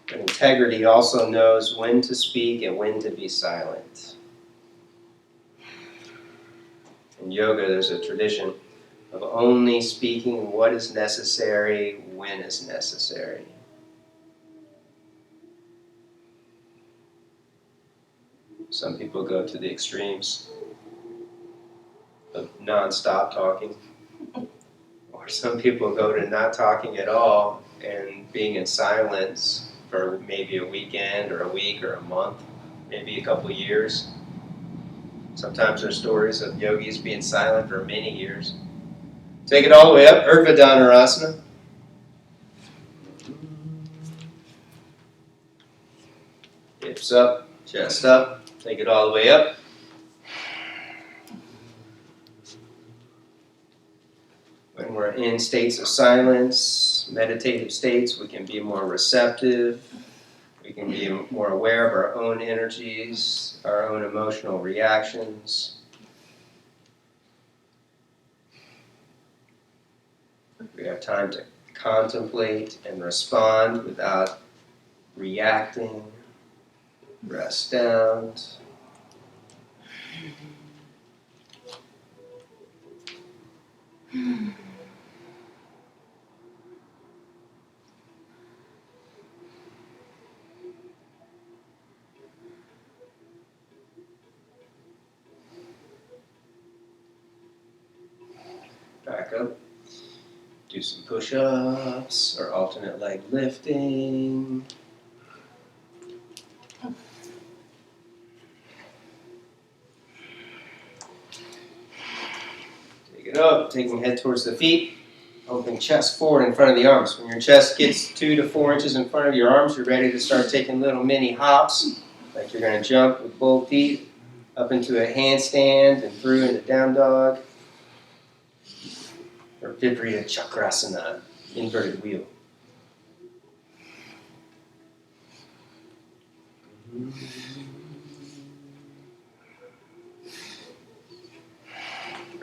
But integrity also knows when to speak and when to be silent. In yoga, there's a tradition of only speaking what is necessary when is necessary. Some people go to the extremes of non-stop talking, or some people go to not talking at all and being in silence for maybe a weekend or a week or a month, maybe a couple years. Sometimes there's stories of yogis being silent for many years. Take it all the way up, Urdhva Dhanurasana. Hips up, chest up. Take it all the way up. When we're in states of silence, meditative states, we can be more receptive. We can be more aware of our own energies, our own emotional reactions. We have time to contemplate and respond without reacting. Rest down. Back up. Do some push-ups or alternate leg lifting. Take it up, taking head towards the feet. Opening chest forward in front of the arms. When your chest gets 2 to 4 inches in front of your arms, you're ready to start taking little mini hops, like you're going to jump with both feet up into a handstand and through into down dog. Or Viparita Chakrasana, inverted wheel.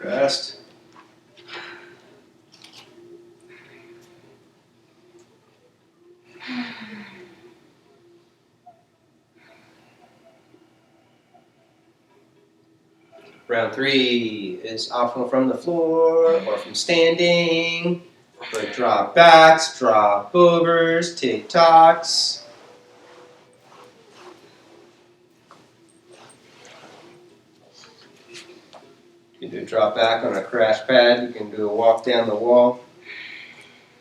Rest. Round 3 is optional from the floor or from standing. But drop backs, drop overs, tick-tocks. You can do a drop back on a crash pad. You can do a walk down the wall.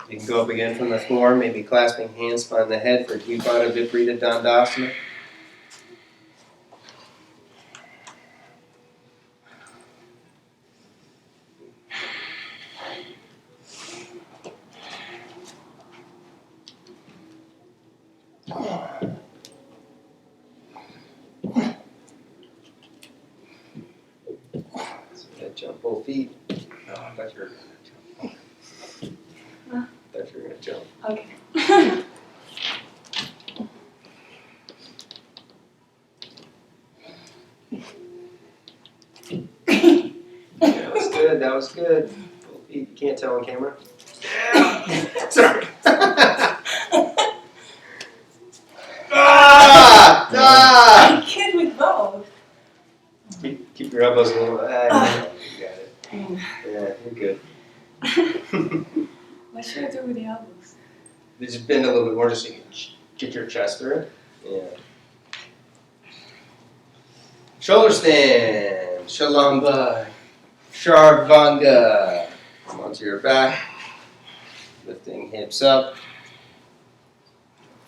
You can go up again from the floor, maybe clasping hands behind the head for Dvipada Viparita Dandasana. Jump both feet. Oh, I thought you were going to jump. I thought you were going to jump. Okay. That was good. That was good. Both feet. You can't tell on camera. Sorry. I kid with both. Keep your elbows a little. You got it. Yeah, you're good. What should I do with the elbows? Just bend a little bit more just so you can get your chest through. Yeah. Shoulder stand. Shalamba. Sharvanga. Come onto your back. Lifting hips up.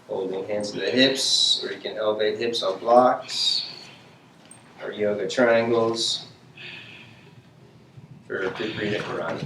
Holding hands to the hips, or you can elevate hips on blocks. Or yoga triangles. For Viparita Karana.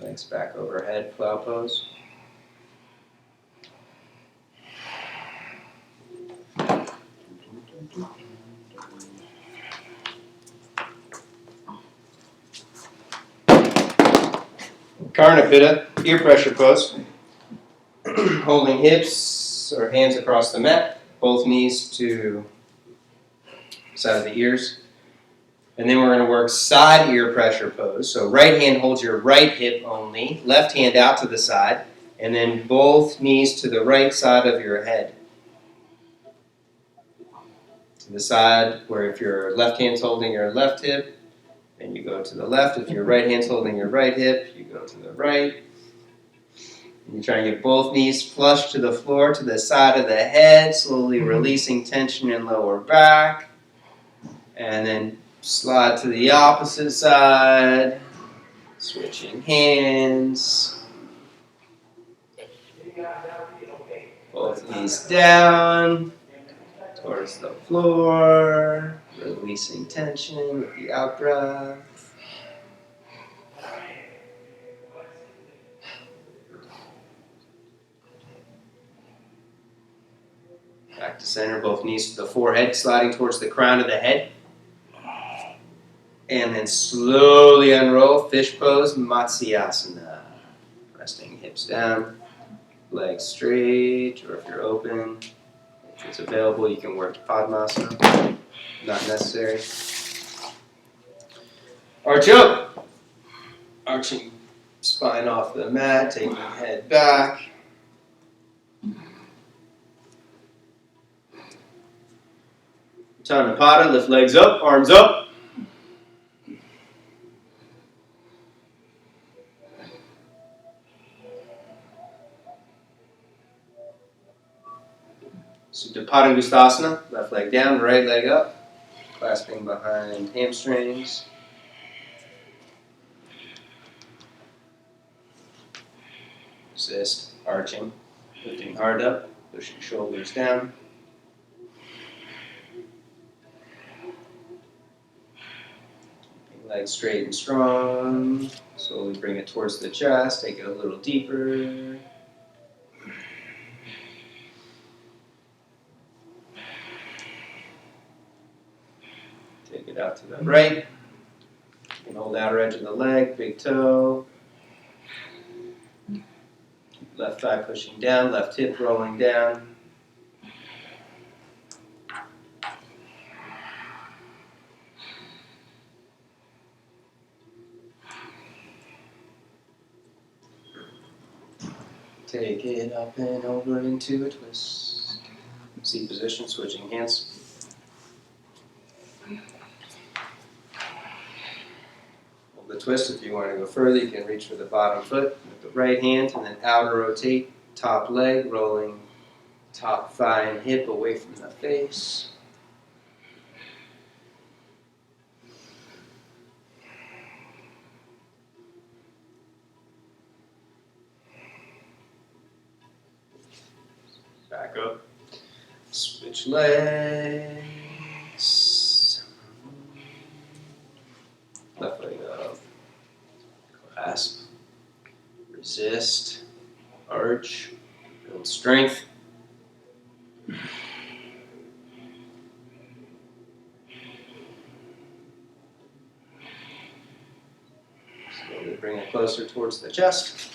Legs back overhead, plow pose. Karnapita, ear pressure pose. Holding hips or hands across the mat, both knees to the side of the ears. And then we're going to work side ear pressure pose. So right hand holds your right hip only, left hand out to the side, and then both knees to the right side of your head. To the side where if your left hand's holding your left hip, then you go to the left. If your right hand's holding your right hip, you go to the right. And you try and get both knees flush to the floor, to the side of the head, slowly releasing tension in lower back. And then slide to the opposite side, switching hands. Both knees down, towards the floor, releasing tension with the out breath. Back to center, both knees to the forehead, sliding towards the crown of the head. And then slowly unroll, fish pose, Matsyasana. Resting hips down, legs straight, or if you're open, if it's available, you can work Padmasana. Not necessary. Arch up. Arching spine off the mat, taking head back. Uttanapata, lift legs up, arms up. Supta Padangusthasana, left leg down, right leg up, clasping behind hamstrings. Resist, arching, lifting hard up, pushing shoulders down. Keeping legs straight and strong. Slowly bring it towards the chest, take it a little deeper. Take it out to the right. You can hold outer edge of the leg, big toe. Left thigh pushing down, left hip rolling down. Take it up and over into a twist. C position, switching hands. Hold the twist. If you want to go further, you can reach for the bottom foot with the right hand and then outer rotate, top leg, rolling top thigh and hip away from the face. Back up. Switch legs. Left leg up. Clasp. Resist. Arch. Build strength. Slowly bring it closer towards the chest.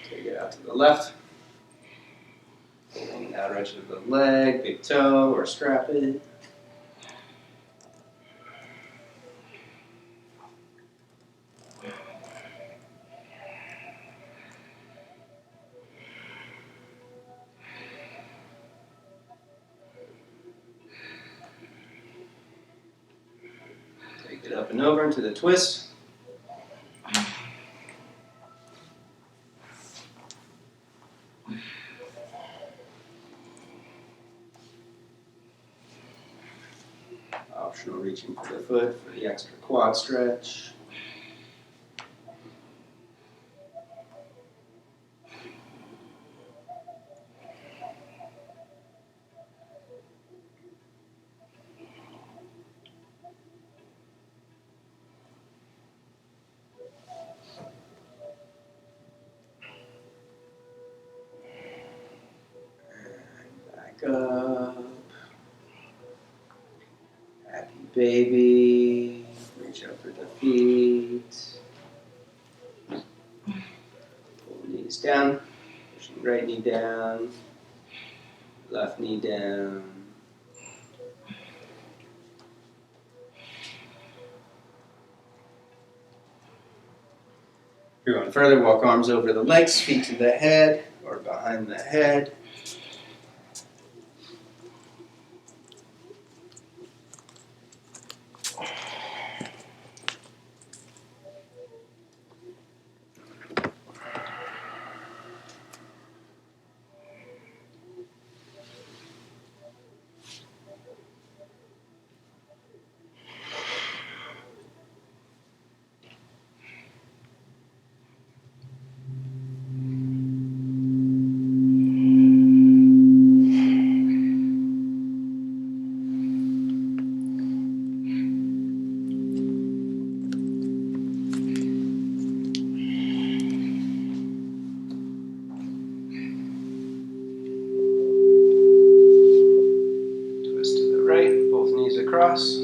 Take it out to the left. Holding the outer edge of the leg, big toe, or strap it. Take it up and over into the twist. Optional reaching for the foot for the extra quad stretch. back up. Happy baby. Reach up for the feet. Pull the knees down. Pushing right knee down. Left knee down. If you're going further, walk arms over the legs, feet to the head or behind the head. Twist to the right, both knees across.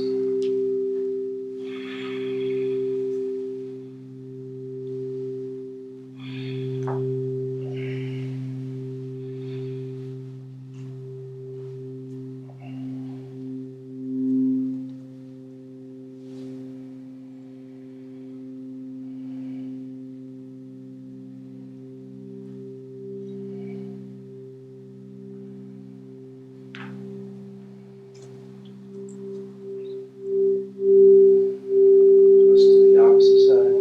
Twist to the opposite side.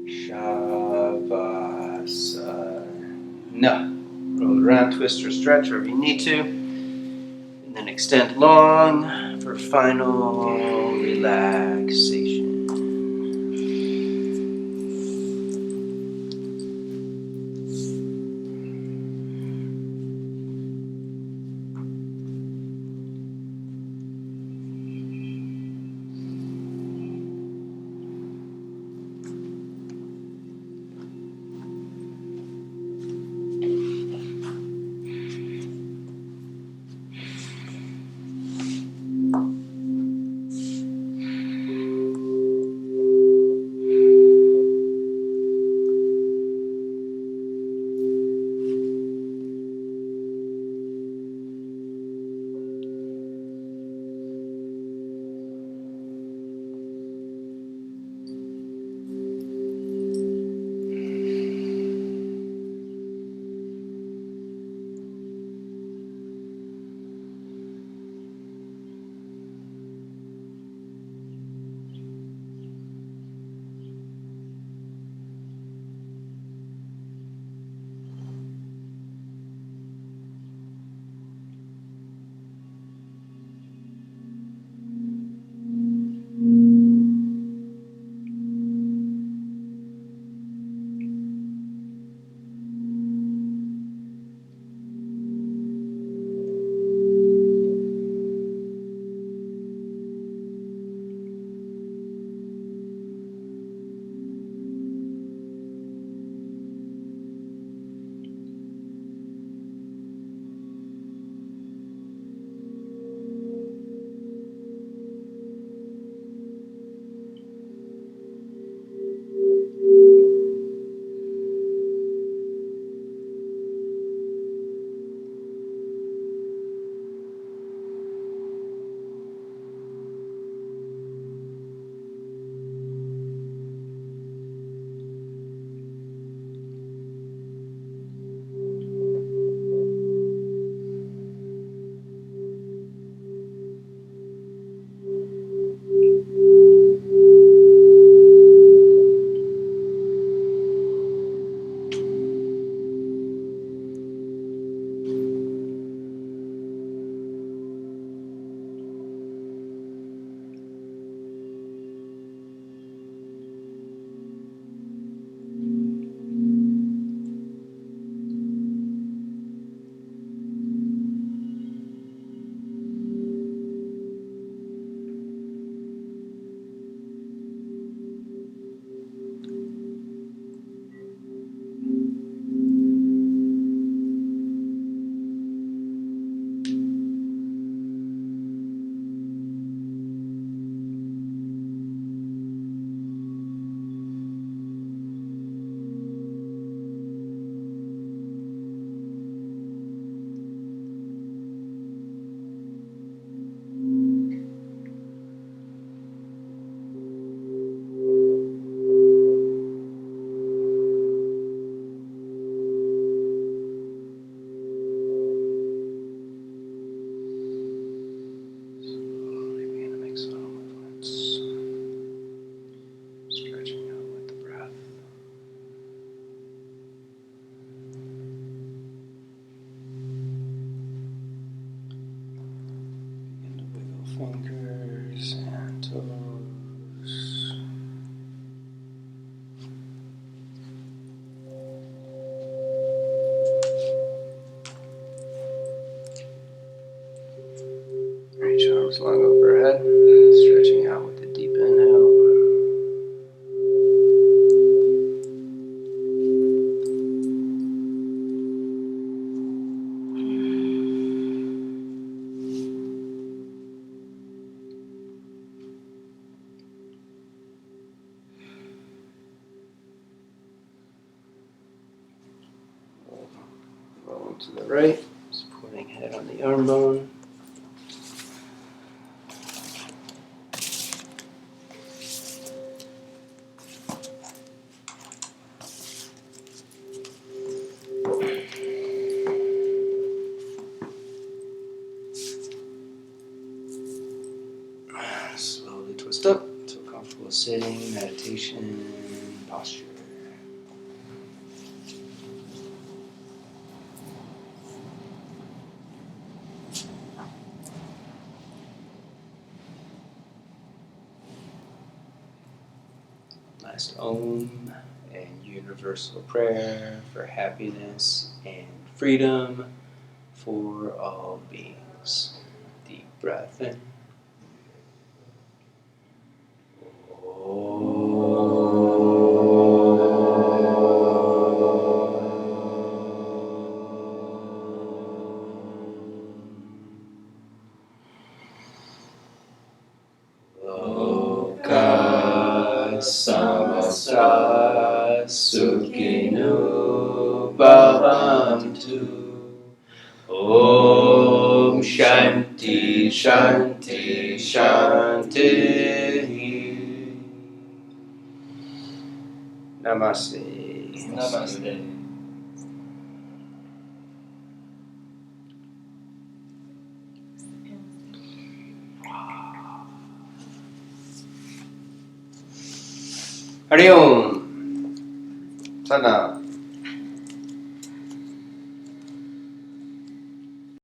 Shavasana. Roll around, twist or stretch wherever you need to. And then extend long for final relaxation. Palm to the right, supporting head on the arm bone. Slowly twist up to a comfortable sitting, meditation, posture. Last Om and universal prayer for happiness and freedom for all beings. Deep breath in. Loka samasta sukhinu bhavantu. Om Shanti Shanti Shanti. Namaste. Namaste. Hari Om. Sana.